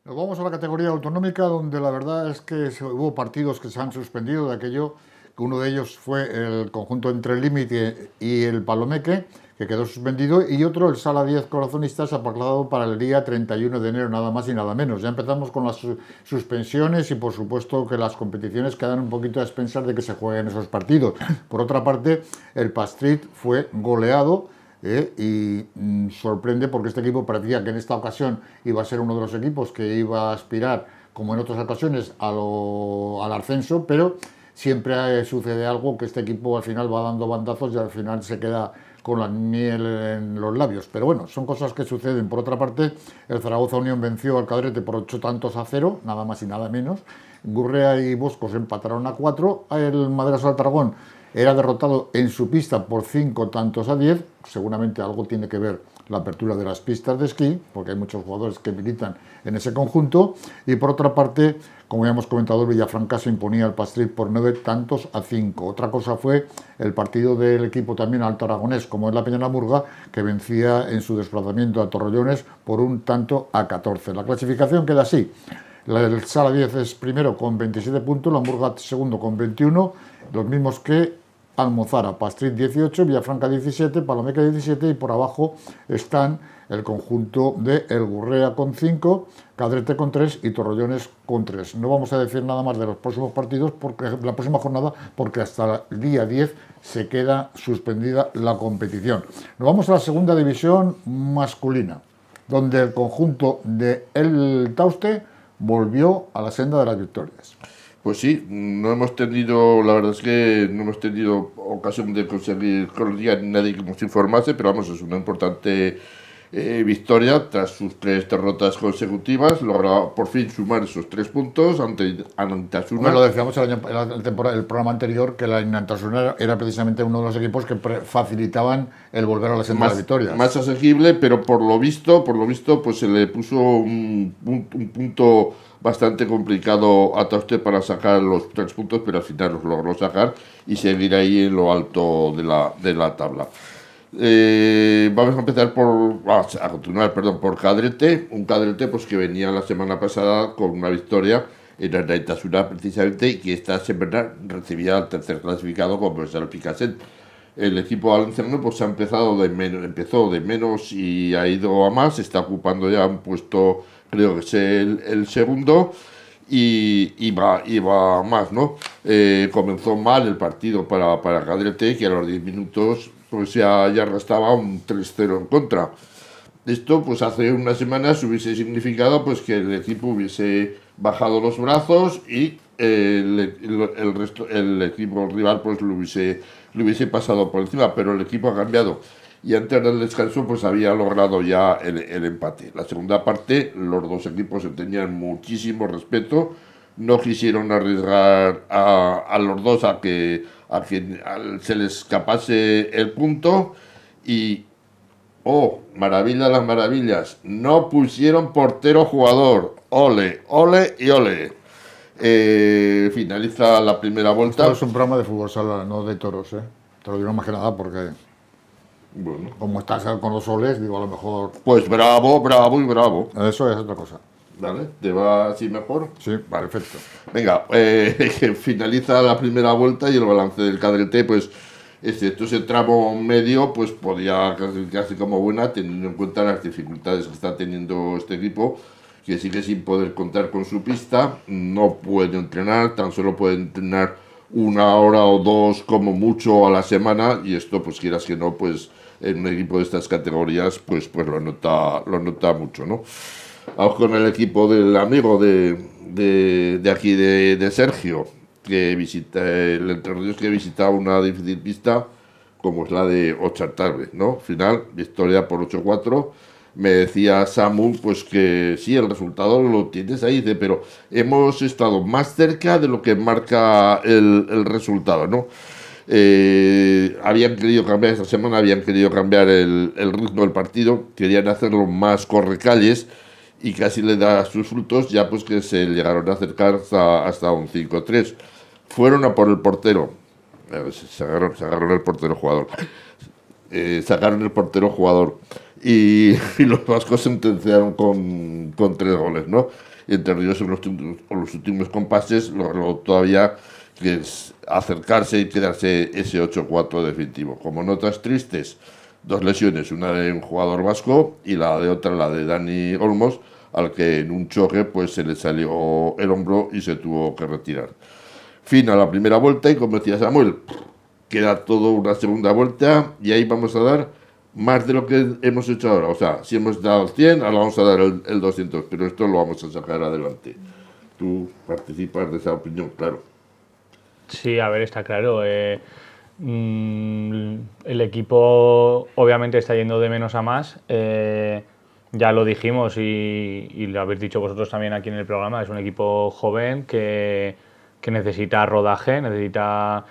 Nos vamos a la categoría autonómica, donde la verdad es que hubo partidos que se han suspendido de aquello, que uno de ellos fue el conjunto entre el Límite y el Palomeque, que quedó suspendido, y otro, el Sala 10 Corazonistas, aplazado para el día 31 de enero, nada más y nada menos. Ya empezamos con las suspensiones y, por supuesto, que las competiciones quedan un poquito a expensas de que se jueguen esos partidos. Por otra parte, el Pastrit fue goleado, y sorprende porque este equipo parecía que en esta ocasión iba a ser uno de los equipos que iba a aspirar, como en otras ocasiones, al ascenso, pero siempre sucede algo, que este equipo al final va dando bandazos y al final se queda con la miel en los labios. Pero bueno, son cosas que suceden. Por otra parte, el Zaragoza Unión venció al Cadrete por 8-0, nada más y nada menos. Gurrea y Boscos empataron a 4. El Madrasa Tarragón era derrotado en su pista por 5-10. Seguramente algo tiene que ver la apertura de las pistas de esquí, porque hay muchos jugadores que militan en ese conjunto. Y por otra parte, como ya hemos comentado, el Villafranca se imponía al Pastrit por 9-5. Otra cosa fue el partido del equipo también alto aragonés, como es la Peña Murga, que vencía en su desplazamiento a Torrellones por 1-14. La clasificación queda así. El Sala 10 es primero con 27 puntos, la Murga segundo con 21, los mismos que Almozara, Pastrit 18, Villafranca 17, Palomeque 17 y por abajo están el conjunto de El Gurrea con 5, Cadrete con 3 y Torrellones con 3. No vamos a decir nada más de los próximos partidos, porque la próxima jornada, porque hasta el día 10 se queda suspendida la competición. Nos vamos a la segunda división masculina, donde el conjunto de El Tauste volvió a la senda de las victorias. Pues sí, no hemos tenido, la verdad es que no hemos tenido ocasión de conseguir cronología ni nadie que nos informase, pero vamos, es una importante victoria tras sus 3 derrotas consecutivas. Logra por fin sumar esos 3 puntos ante Antasuna. Bueno, lo decíamos el programa anterior, que la Antasuna era precisamente uno de los equipos que facilitaban el volver a la senda de las victorias. Más asequible, pero por lo visto, pues se le puso un punto bastante complicado a Tauste para sacar los 3 puntos, pero al final los logró sacar y seguir ahí en lo alto de la tabla. Vamos a empezar por Cadrete, un Cadrete pues que venía la semana pasada con una victoria en la Antasuna precisamente, y que esta semana recibía al tercer clasificado como es el Picassent. El equipo valenciano pues empezó de menos y ha ido a más, está ocupando ya un puesto, creo que es el segundo, y va más, ¿no? Comenzó mal el partido para Cadrete, que a los 10 minutos pues ya restaba un 3-0 en contra. Esto pues hace unas semanas hubiese significado pues que el equipo hubiese bajado los brazos y el equipo rival pues lo hubiese pasado por encima, pero el equipo ha cambiado y antes del descanso pues había logrado ya el empate. La segunda parte los dos equipos se tenían muchísimo respeto, no quisieron arriesgar a los dos a que se les escapase el punto y maravilla las maravillas, no pusieron portero jugador. Ole, ole y ole. Finaliza la primera vuelta. Esto es un programa de fútbol sala, no de toros, ¿eh? Te lo digo más que nada porque, bueno, como estás con los soles, digo, a lo mejor... Pues bravo, bravo y bravo. Eso es otra cosa. ¿Vale? ¿Te va así mejor? Sí, vale, perfecto. Venga, finaliza la primera vuelta y el balance del Cadrete, pues, excepto ese tramo medio, pues podía clasificarse como buena, teniendo en cuenta las dificultades que está teniendo este equipo, que sigue sin poder contar con su pista, no puede entrenar, tan solo puede entrenar 1 hora o 2 como mucho a la semana, y esto, pues quieras que no, pues en un equipo de estas categorías, pues lo nota mucho, ¿no? Vamos con el equipo del amigo de aquí de Sergio, que visita el Entre Ríos, que visita una difícil pista como es la de Ochartarbe, ¿no? Final, victoria por 8-4. me decía Samu, pues que sí, el resultado lo tienes ahí, dice, pero hemos estado más cerca de lo que marca el resultado, ¿no? Habían querido cambiar esta semana, habían querido cambiar el ritmo del partido, querían hacerlo más correcalles y casi le da sus frutos, ya pues que se llegaron a acercar hasta un 5-3. Fueron a por el portero, se agarraron el portero jugador. Sacaron el portero jugador y los vascos sentenciaron con 3 goles, ¿no? Y entre ellos en los últimos compases logró todavía que es acercarse y quedarse ese 8-4 definitivo. Como notas tristes, 2 lesiones, una de un jugador vasco y la de otra, la de Dani Olmos, al que en un choque pues se le salió el hombro y se tuvo que retirar. Fin a la primera vuelta y como decía Samuel, queda todo una segunda vuelta y ahí vamos a dar más de lo que hemos hecho ahora. O sea, si hemos dado el 100, ahora vamos a dar el 200, pero esto lo vamos a sacar adelante. Tú participas de esa opinión, claro. Sí, a ver, está claro. El equipo obviamente está yendo de menos a más. Ya lo dijimos y lo habéis dicho vosotros también aquí en el programa. Es un equipo joven que necesita rodaje, necesita...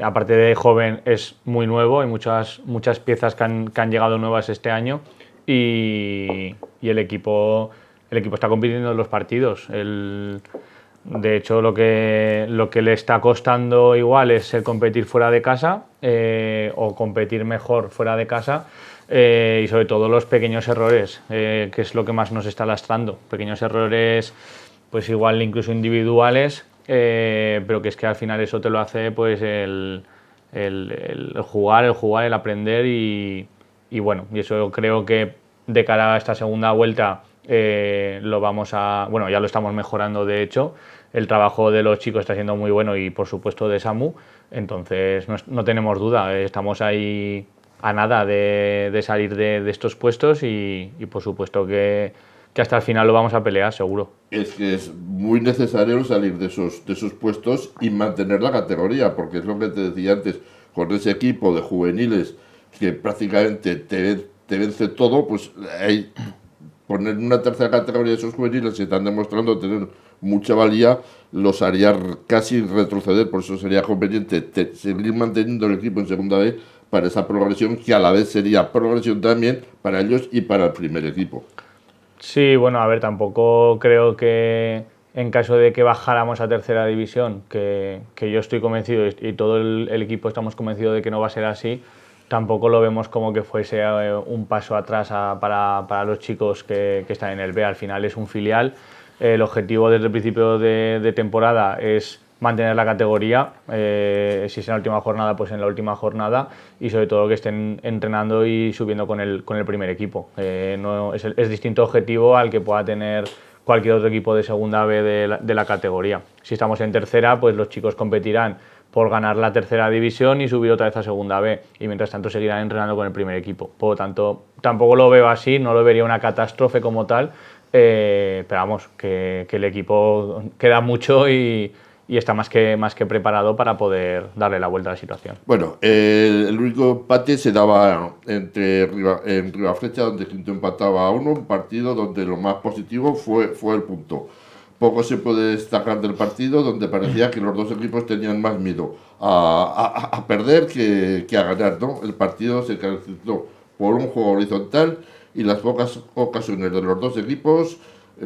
aparte de joven, es muy nuevo, hay muchas piezas que han llegado nuevas este año y el equipo está compitiendo en los partidos. De hecho, lo que le está costando igual es el competir fuera de casa o competir mejor fuera de casa y sobre todo los pequeños errores, que es lo que más nos está lastrando. Pequeños errores, pues igual incluso individuales, pero que es que al final eso te lo hace pues el jugar, el aprender y bueno, y eso creo que de cara a esta segunda vuelta lo vamos a... Bueno, ya lo estamos mejorando de hecho. El trabajo de los chicos está siendo muy bueno y por supuesto de Samu, entonces no tenemos duda, estamos ahí a nada de salir de estos puestos y por supuesto que hasta el final lo vamos a pelear, seguro. Es que es muy necesario salir de esos puestos y mantener la categoría, porque es lo que te decía antes, con ese equipo de juveniles que prácticamente te vence todo, pues hay poner en una tercera categoría de esos juveniles que están demostrando tener mucha valía, los haría casi retroceder, por eso sería conveniente seguir manteniendo el equipo en segunda B para esa progresión, que a la vez sería progresión también para ellos y para el primer equipo. Sí, bueno, a ver, tampoco creo que en caso de que bajáramos a tercera división, que yo estoy convencido y todo el equipo estamos convencidos de que no va a ser así, tampoco lo vemos como que fuese un paso atrás para los chicos que están en el B. Al final es un filial. El objetivo desde el principio de temporada es mantener la categoría, si es en la última jornada, pues en la última jornada, y sobre todo que estén entrenando y subiendo con el primer equipo. No, es distinto objetivo al que pueda tener cualquier otro equipo de segunda B de la categoría. Si estamos en tercera, pues los chicos competirán por ganar la tercera división y subir otra vez a segunda B, y mientras tanto seguirán entrenando con el primer equipo. Por lo tanto, tampoco lo veo así, no lo vería una catástrofe como tal, pero vamos, que el equipo queda mucho y está más que preparado para poder darle la vuelta a la situación. Bueno, el único empate se daba en Ribaflecha, donde Quinto empataba a 1, un partido donde lo más positivo fue el punto. Poco se puede destacar del partido, donde parecía que los dos equipos tenían más miedo a perder que a ganar, ¿no? El partido se caracterizó por un juego horizontal y las pocas ocasiones de los dos equipos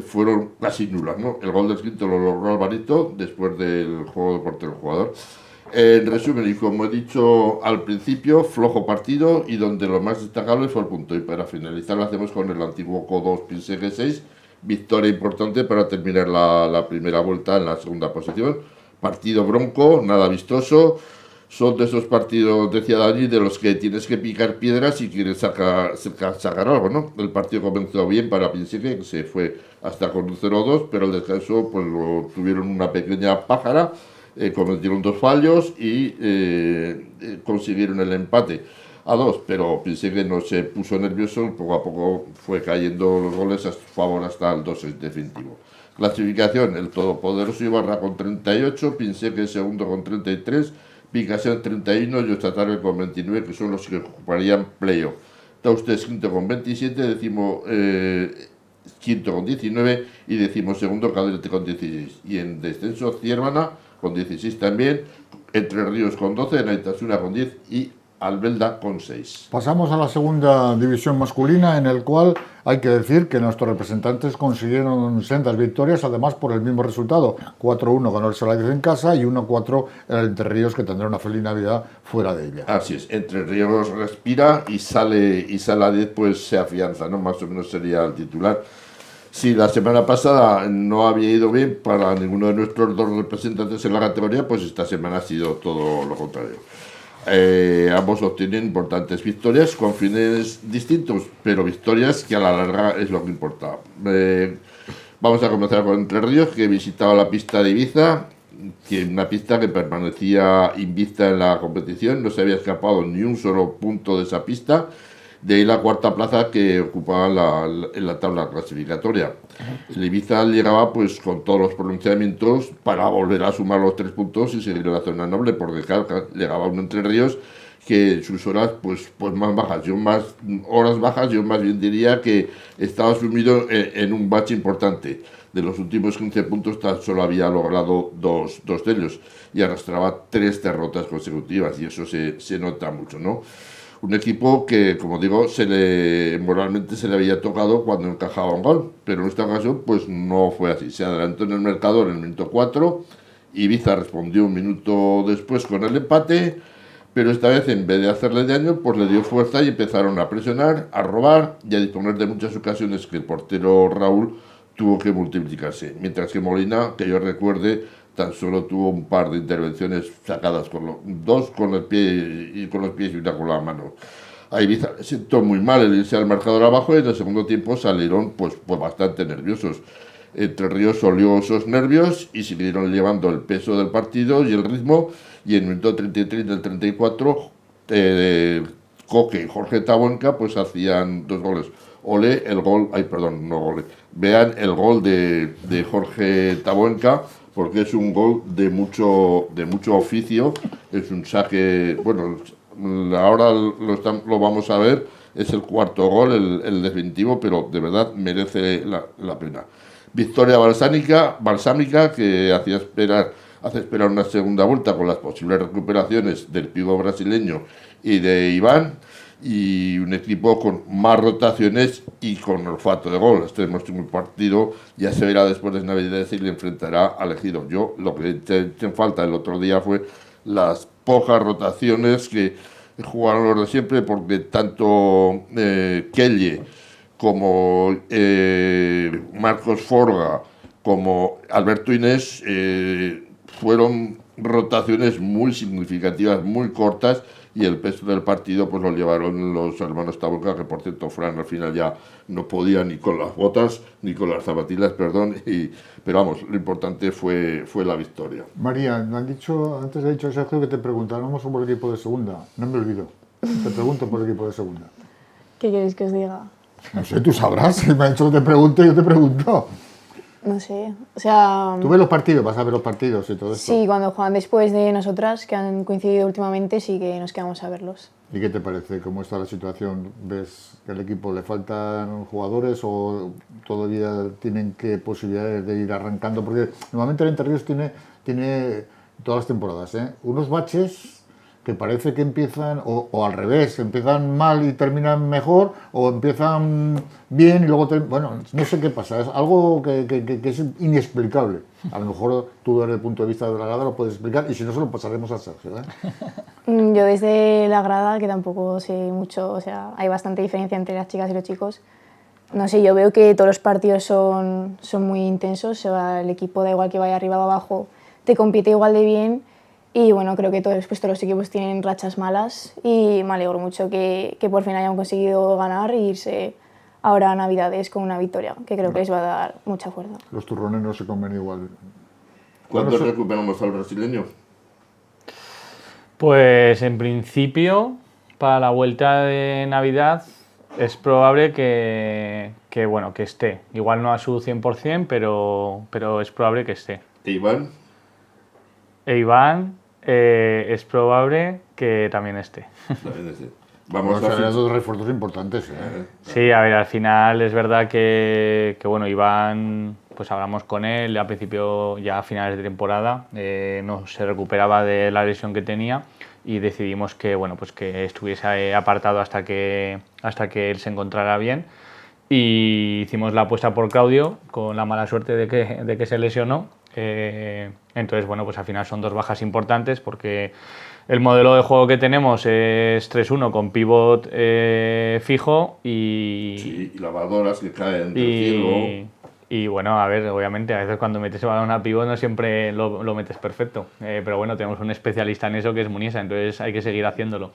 fueron casi nulas, ¿no? El gol del Quinto lo logró Alvarito después del juego de portero-jugador. En resumen, y como he dicho al principio, flojo partido y donde lo más destacable fue el punto. Y para finalizar lo hacemos con el antiguo CO2 Pinsegue 6, victoria importante para terminar la primera vuelta en la segunda posición. Partido bronco, nada vistoso. Son de esos partidos, decía Dani, de los que tienes que picar piedras si quieres sacar algo, ¿no? El partido comenzó bien para Pinsegue, que se fue hasta con un 0-2, pero el descanso pues lo tuvieron una pequeña pájara, cometieron 2 fallos y consiguieron el empate a 2, pero Pinsegue no se puso nervioso y poco a poco fue cayendo los goles a su favor hasta el 2 definitivo. Clasificación, el todopoderoso Ibarra con 38, Pinsegue segundo con 33, Picasen 31 y Ostatarbe con 29, que son los que ocuparían playoff. Taustes quinto con 27, quinto con 19 y decimosegundo Cadete con 16. Y en descenso Ciervana con 16 también, Entre Ríos con 12, Naitasuna con 10 y Albelda con 6. Pasamos a la segunda división masculina, en el cual hay que decir que nuestros representantes consiguieron sendas victorias, además por el mismo resultado. 4-1 ganó el Saladiz en casa y 1-4 el Entre Ríos, que tendrá una feliz Navidad fuera de ella. Así es, Entre Ríos respira y Saladiz pues se afianza, ¿no? Más o menos sería el titular. Si la semana pasada no había ido bien para ninguno de nuestros dos representantes en la categoría, pues esta semana ha sido todo lo contrario. Ambos obtienen importantes victorias con fines distintos, pero victorias que a la larga es lo que importa. Vamos a comenzar con Entre Ríos, que visitaba la pista de Ibiza, que una pista que permanecía invicta en la competición, no se había escapado ni un solo punto de esa pista. De ahí la cuarta plaza que ocupaba en la tabla clasificatoria. El Ibiza llegaba pues con todos los pronunciamientos para volver a sumar los 3 puntos y seguir en la zona noble, porque claro, llegaba un Entre Ríos que sus horas pues más bajas, horas bajas, yo más bien diría que estaba sumido en un bache importante. De los últimos 15 puntos tan solo había logrado dos de ellos y arrastraba 3 derrotas consecutivas, y eso se nota mucho, ¿no? Un equipo que, como digo, moralmente se le había tocado cuando encajaba un gol, pero en esta ocasión pues no fue así. Se adelantó en el marcador en el minuto 4, Ibiza respondió un minuto después con el empate, pero esta vez en vez de hacerle daño, pues le dio fuerza y empezaron a presionar, a robar y a disponer de muchas ocasiones que el portero Raúl tuvo que multiplicarse, mientras que Molina, que yo recuerde, tan solo tuvo un par de intervenciones sacadas, dos con el pie y con los pies y una con la mano. A Ibiza le sentó muy mal el irse al marcador abajo y en el segundo tiempo salieron pues bastante nerviosos. Entre Ríos olió esos nervios y siguieron llevando el peso del partido y el ritmo, y en el minuto 33 del 34 Coque y Jorge Tabuenca pues hacían 2 goles. Vean el gol de Jorge Tabuenca, porque es un gol de mucho oficio, es un saque, bueno, ahora lo vamos a ver, es el cuarto gol, el definitivo, pero de verdad merece la pena. Victoria balsámica que hace esperar una segunda vuelta con las posibles recuperaciones del pivo brasileño y de Iván, y un equipo con más rotaciones y con olfato de gol. Este último partido ya se verá después de Navidades y le enfrentará al Ejido. Yo lo que eché en falta el otro día fue las pocas rotaciones que jugaron los de siempre, porque tanto Kelle como Marcos Forga como Alberto Inés fueron rotaciones muy significativas, muy cortas, y el peso del partido pues lo llevaron los hermanos Tabuenca, que por cierto Fran al final ya no podía ni con las botas ni con las zapatillas, pero vamos, lo importante fue la victoria. María, antes he dicho Sergio que te preguntáramos por el equipo de segunda. No me olvido, te pregunto por el equipo de segunda. ¿Qué queréis que os diga? No sé, tú sabrás, si me ha dicho que te pregunte, yo te pregunto. No sé, o sea... ¿Tú ves los partidos? ¿Vas a ver los partidos y todo esto? Sí, cuando juegan después de nosotras, que han coincidido últimamente, sí que nos quedamos a verlos. ¿Y qué te parece? ¿Cómo está la situación? ¿Ves que al equipo le faltan jugadores o todavía tienen posibilidades de ir arrancando? Porque normalmente el Entre Ríos tiene todas las temporadas, unos baches que parece que empiezan, o al revés, empiezan mal y terminan mejor, o empiezan bien y luego bueno, no sé qué pasa, es algo que es inexplicable. A lo mejor tú desde el punto de vista de la grada lo puedes explicar, y si no se lo pasaremos a Sergio. Yo desde la grada, que tampoco sé mucho, o sea, hay bastante diferencia entre las chicas y los chicos. No sé, yo veo que todos los partidos son muy intensos, o sea, el equipo da igual que vaya arriba o abajo, te compite igual de bien. Y bueno, creo que todos los equipos tienen rachas malas, y me alegro mucho que por fin hayan conseguido ganar e irse ahora a Navidades con una victoria, que creo que les va a dar mucha fuerza. Los turrones no se comen igual. ¿Cuándo recuperamos al brasileño? Pues en principio, para la vuelta de Navidad, es probable que esté. Igual no a su 100%, pero es probable que esté. ¿E Iván? E Iván es probable que también esté. Vamos a hacer 2 refuerzos importantes. Sí, a ver, al final es verdad que bueno, Iván, pues hablamos con él al principio, ya a finales de temporada, no se recuperaba de la lesión que tenía y decidimos que, bueno, pues que estuviese apartado hasta que él se encontrara bien. Y hicimos la apuesta por Claudio con la mala suerte de que se lesionó. Entonces, bueno, pues al final son 2 bajas importantes porque el modelo de juego que tenemos es 3-1 con pivot fijo y lavadoras que caen del cielo. Y bueno, a ver, obviamente a veces cuando metes el balón a pivot no siempre lo metes perfecto, pero bueno, tenemos un especialista en eso que es Muniesa, entonces hay que seguir haciéndolo.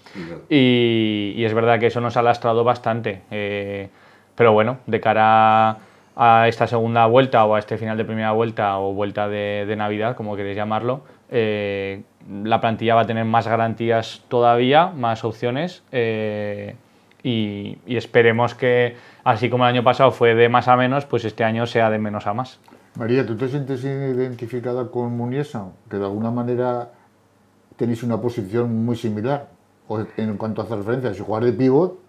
Y es verdad que eso nos ha lastrado bastante. Pero bueno, de cara a esta segunda vuelta o a este final de primera vuelta o vuelta de Navidad, como queréis llamarlo, la plantilla va a tener más garantías todavía, más opciones y esperemos que, así como el año pasado fue de más a menos, pues este año sea de menos a más. María, ¿tú te sientes identificada con Muniesa? Que de alguna manera tenéis una posición muy similar o en cuanto a hacer referencia, si jugar de pívot.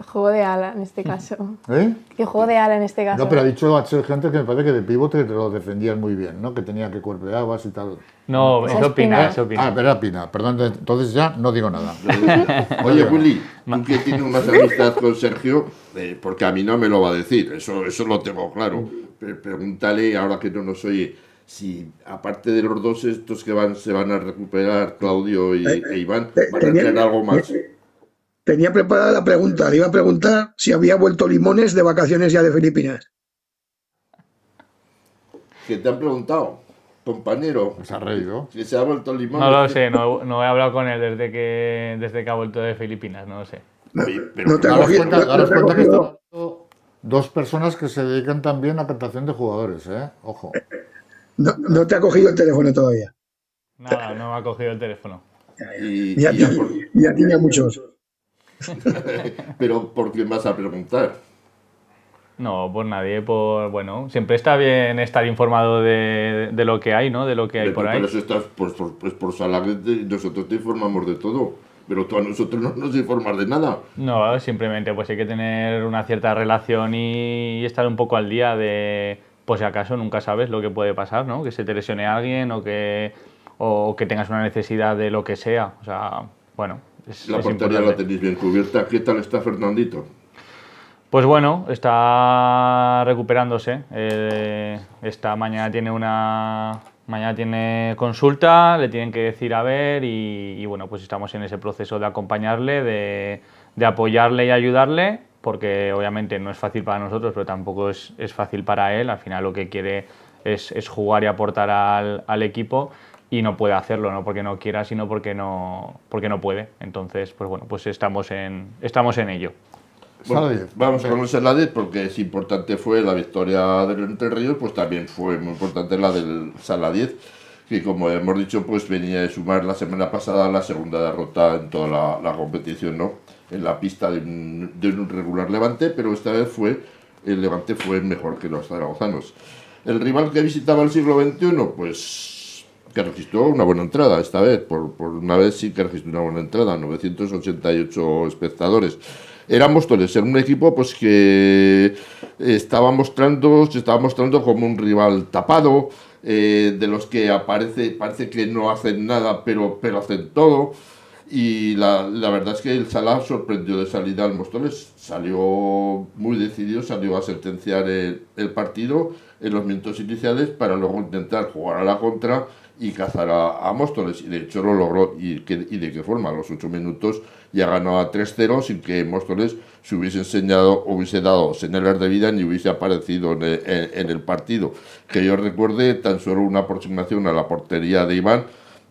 Juego de ala en este caso. ¿Eh? Que juego de ala en este caso. No, pero ha dicho Axel Gente que me parece que de pivote te lo defendías muy bien, ¿no? Que tenía que cuerpeabas y tal. No, eso opina. Ah, pero era Pina. Perdón, entonces ya no digo nada. Oye, Willy, tú que tienes más amistad con Sergio, porque a mí no me lo va a decir, eso lo tengo claro. Pregúntale, ahora que no nos oye, si aparte de los 2 estos que se van a recuperar, Claudio e Iván, van a tener algo más. Tenía preparada la pregunta, le iba a preguntar si había vuelto Limones de vacaciones ya de Filipinas. ¿Qué te han preguntado, compañero? Se ha reído. Si se ha vuelto Limones. No lo sé, no he hablado con él desde que ha vuelto de Filipinas, no lo sé. No te daros cuenta que están 2 personas que se dedican también a captación de jugadores, ¿eh? Ojo. No te ha cogido el teléfono todavía. Nada, no me ha cogido el teléfono. Y a ti ni a muchos. Pero ¿por qué vas a preguntar? No, por nadie, bueno, siempre está bien estar informado de lo que hay, ¿no? De lo que hay por ahí. Pero eso estás, pues por salario, nosotros te informamos de todo, pero tú a nosotros no nos informas de nada. No, simplemente pues hay que tener una cierta relación y estar un poco al día de, pues si acaso nunca sabes lo que puede pasar, ¿no? Que se te lesione alguien o que tengas una necesidad de lo que sea, o sea, bueno. La portería la tenéis bien cubierta. ¿Qué tal está Fernandito? Pues bueno, está recuperándose. Mañana tiene consulta, le tienen que decir a ver y bueno, pues estamos en ese proceso de acompañarle, de apoyarle y ayudarle, porque obviamente no es fácil para nosotros, pero tampoco es fácil para él. Al final lo que quiere es jugar y aportar al equipo. Y no puede hacerlo, no porque no quiera, sino porque no puede. Entonces, pues bueno, pues estamos en ello. Bueno, vamos con el Saladez porque es importante fue la victoria del Entre Ríos, pues también fue muy importante la del Saladez, que como hemos dicho, pues venía de sumar la semana pasada la segunda derrota en toda la competición, ¿no? En la pista de un regular Levante, pero esta vez el Levante fue mejor que los zaragozanos. El rival que visitaba el siglo XXI, pues que registró una buena entrada esta vez, por una vez sí que registró una buena entrada, 988 espectadores. Era Móstoles, era un equipo pues que se estaba mostrando como un rival tapado, de los que parece que no hacen nada, pero hacen todo. Y la verdad es que el Salah sorprendió de salida al Móstoles, salió muy decidido, salió a sentenciar el partido en los minutos iniciales para luego intentar jugar a la contra y cazar a Móstoles, y de hecho lo logró. ¿Y de qué forma? A los 8 minutos ya ganaba 3-0 sin que Móstoles se hubiese dado señales de vida ni hubiese aparecido en el partido. Que yo recuerde tan solo una aproximación a la portería de Iván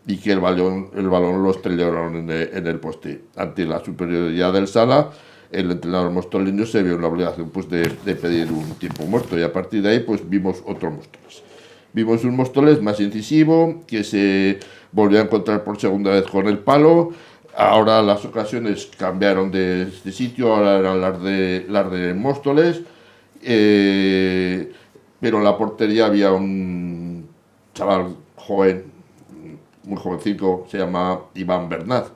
y que el balón lo estrellaron en el poste. Ante la superioridad del Sala, el entrenador mostoleño se vio en la obligación pues, de pedir un tiempo muerto, y a partir de ahí pues vimos otro Móstoles. Vimos un Móstoles más incisivo, que se volvió a encontrar por segunda vez con el palo. Ahora las ocasiones cambiaron de sitio, ahora eran las de Móstoles. Pero en la portería había un chaval joven, muy jovencico, se llama Iván Bernat,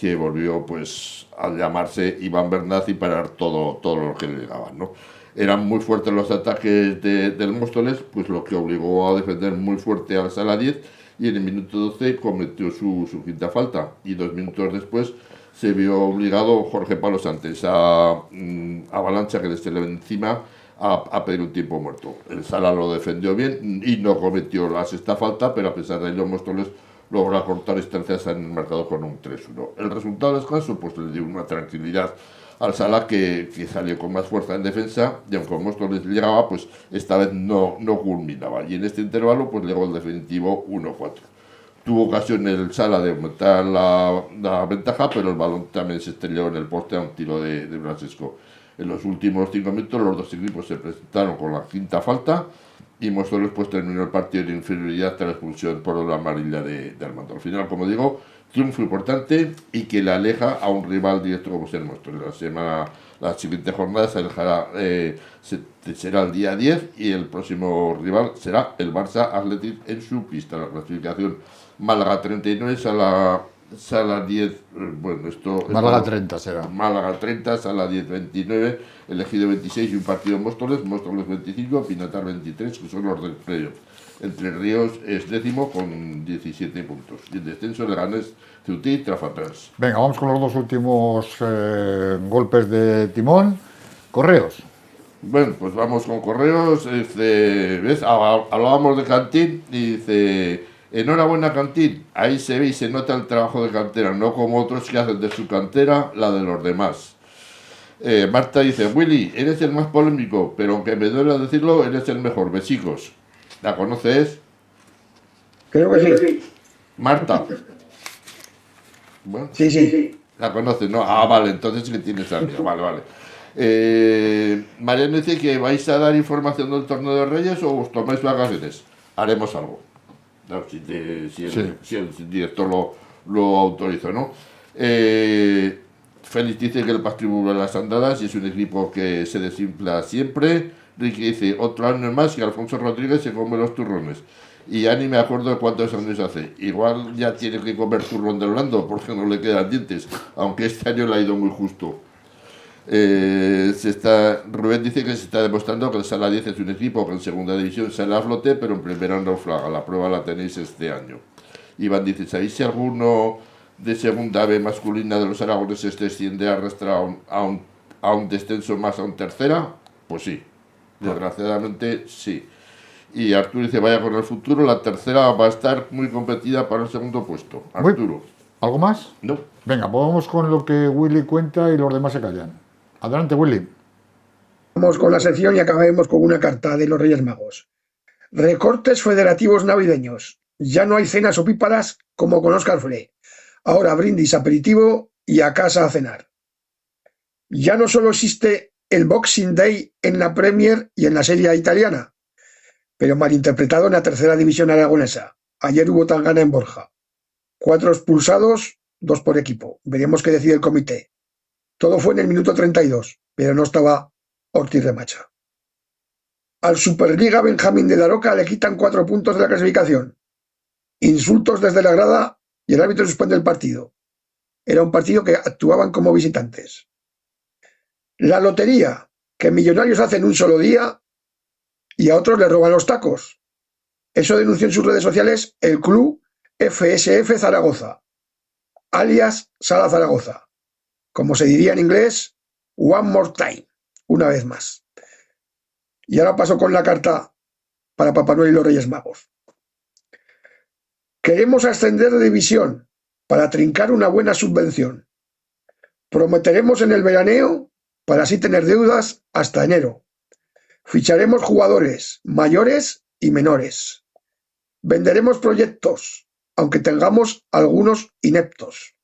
que volvió pues a llamarse Iván Bernat y parar todo lo que le llegaban, ¿no? Eran muy fuertes los ataques del Móstoles, pues lo que obligó a defender muy fuerte al Sala 10, y en el minuto 12 cometió su quinta falta, y 2 minutos después se vio obligado Jorge Palos ante esa avalancha que se le ven encima a pedir un tiempo muerto. El Sala lo defendió bien y no cometió la sexta falta, pero a pesar de ello Móstoles logra cortar distancias en el marcador con un 3-1. El resultado del descanso pues le dio una tranquilidad al Sala que salió con más fuerza en defensa, y aunque Móstoles llegaba, pues esta vez no culminaba. Y en este intervalo pues llegó el definitivo 1-4. Tuvo ocasión el Sala de aumentar la ventaja, pero el balón también se estrelló en el poste a un tiro de Francesco. En los últimos 5 minutos los dos equipos se presentaron con la quinta falta, y Móstoles pues terminó el partido de inferioridad tras la expulsión por la amarilla de Armando. Al final, como digo, triunfo importante y que le aleja a un rival directo como es el Móstoles. La siguiente jornada será el día 10, y el próximo rival será el Barça Athletic en su pista. La clasificación: Málaga 39, Sala 10, Málaga 30 será. Málaga 30, Sala 10 29, Elegido 26 y un partido Móstoles 25, Pinatar 23, que son los del playoff. Entre Ríos es décimo con 17 puntos. Y en descenso Leganés, Ceutí y Trafalgar. Venga, vamos con los dos últimos golpes de timón. Correos. Bueno, pues vamos con Correos. ¿Ves? Hablábamos de Cantín y dice: enhorabuena Cantín, ahí se ve y se nota el trabajo de cantera, no como otros que hacen de su cantera la de los demás. Marta dice: Willy, eres el más polémico, pero aunque me duele decirlo, eres el mejor. Besicos. ¿La conoces? Creo que sí. Marta. Bueno, Sí. ¿la conoces? No. Ah, vale, entonces que tienes amiga. Vale. Mariano dice que vais a dar información del torneo de Reyes o os tomáis vacaciones. Haremos algo. No, si el director lo autoriza, ¿no? Félix dice que el patrimonio de las andadas y es un equipo que se desinfla siempre. Ricky dice: otro año más que Alfonso Rodríguez se come los turrones. Y ya ni me acuerdo de cuántos años hace. Igual ya tiene que comer turrón de Orlando porque no le quedan dientes, aunque este año le ha ido muy justo. Rubén dice que se está demostrando que el Sala 10 es un equipo que en segunda división sale a flote, pero en primera naufraga. La prueba la tenéis este año. Iván dice: ¿sabéis si alguno de segunda B masculina de los aragoneses desciende a arrastrar a un descenso más a un tercera? Pues sí, desgraciadamente sí. Y Arturo dice: vaya con el futuro, la tercera va a estar muy competida para el segundo puesto. Arturo. ¿Algo más? No. Venga, pues vamos con lo que Willy cuenta y los demás se callan. Adelante, Willy. Vamos con la sección y acabemos con una carta de los Reyes Magos. Recortes federativos navideños. Ya no hay cenas opíparas como con Óscar Frey. Ahora brindis, aperitivo y a casa a cenar. Ya no solo existe el Boxing Day en la Premier y en la Serie A italiana, pero malinterpretado en la tercera división aragonesa. Ayer hubo tangana en Borja. 4 expulsados, 2 por equipo. Veremos qué decide el comité. Todo fue en el minuto 32, pero no estaba Ortiz Remacha. Al Superliga Benjamín de Daroca le quitan 4 puntos de la clasificación. Insultos desde la grada y el árbitro suspende el partido. Era un partido que actuaban como visitantes. La lotería, que millonarios hacen un solo día y a otros les roban los tacos. Eso denunció en sus redes sociales el club FSF Zaragoza, alias Sala Zaragoza. Como se diría en inglés, one more time, una vez más. Y ahora paso con la carta para Papá Noel y los Reyes Magos. Queremos ascender de división para trincar una buena subvención. Prometeremos en el veraneo para así tener deudas hasta enero. Ficharemos jugadores mayores y menores. Venderemos proyectos, aunque tengamos algunos ineptos.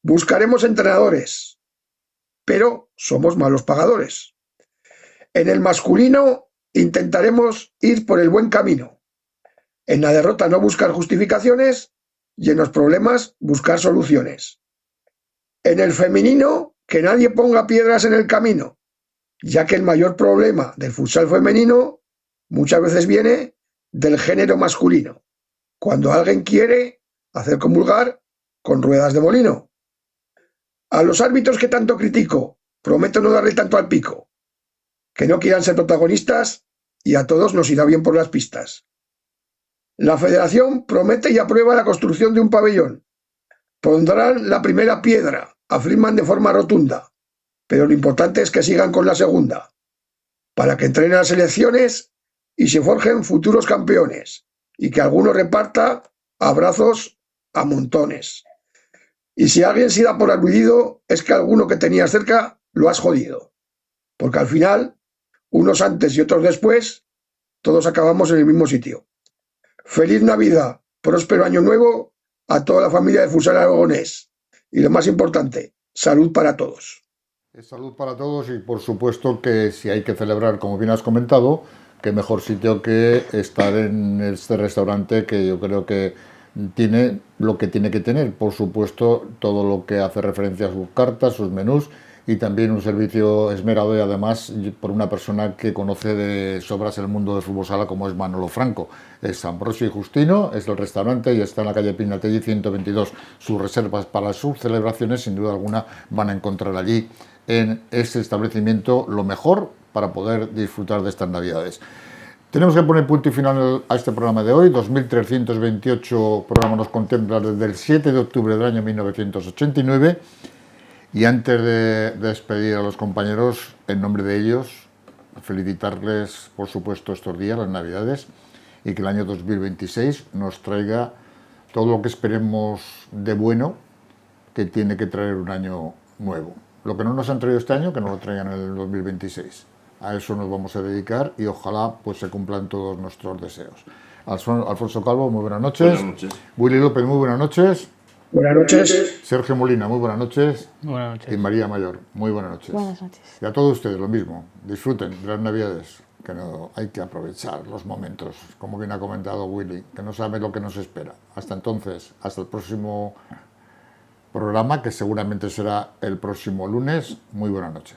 Buscaremos entrenadores, pero somos malos pagadores. En el masculino intentaremos ir por el buen camino. En la derrota no buscar justificaciones y en los problemas buscar soluciones. En el femenino, que nadie ponga piedras en el camino, ya que el mayor problema del futsal femenino muchas veces viene del género masculino, cuando alguien quiere hacer comulgar con ruedas de molino. A los árbitros que tanto critico, prometo no darle tanto al pico, que no quieran ser protagonistas y a todos nos irá bien por las pistas. La Federación promete y aprueba la construcción de un pabellón. Pondrán la primera piedra, afirman de forma rotunda, pero lo importante es que sigan con la segunda, para que entrenen las selecciones y se forjen futuros campeones, y que alguno reparta abrazos a montones. Y si alguien se da por aludido, es que alguno que tenías cerca lo has jodido, porque al final, unos antes y otros después, todos acabamos en el mismo sitio. Feliz Navidad, próspero año nuevo a toda la familia de Futsal Aragonés. Y lo más importante, salud para todos. Salud para todos y por supuesto que si hay que celebrar, como bien has comentado, qué mejor sitio que estar en este restaurante que yo creo que tiene lo que tiene que tener. Por supuesto, todo lo que hace referencia a sus cartas, sus menús y también un servicio esmerado y además por una persona que conoce de sobras el mundo del fútbol sala como es Manolo Franco. Es Ambrosio y Justino, es el restaurante y está en la calle Pinatelli 122. Sus reservas para sus celebraciones sin duda alguna van a encontrar allí en ese establecimiento lo mejor para poder disfrutar de estas Navidades. Tenemos que poner punto y final a este programa de hoy. 2328 programa nos contempla desde el 7 de octubre del año 1989. Y antes de despedir a los compañeros, en nombre de ellos, felicitarles, por supuesto, estos días, las Navidades, y que el año 2026 nos traiga todo lo que esperemos de bueno que tiene que traer un año nuevo. Lo que no nos han traído este año, que nos lo traigan en el 2026. A eso nos vamos a dedicar y ojalá pues se cumplan todos nuestros deseos. Alfonso Calvo, muy buenas noches. Buenas noches. Willy López, muy buenas noches. Buenas noches. Sergio Molina, muy buenas noches. Buenas noches. Y María Mayor, muy buenas noches. Buenas noches. Y a todos ustedes lo mismo. Disfruten de las Navidades, que no hay que aprovechar los momentos, como bien ha comentado Willy, que no sabe lo que nos espera. Hasta entonces, hasta el próximo programa, que seguramente será el próximo lunes. Muy buenas noches.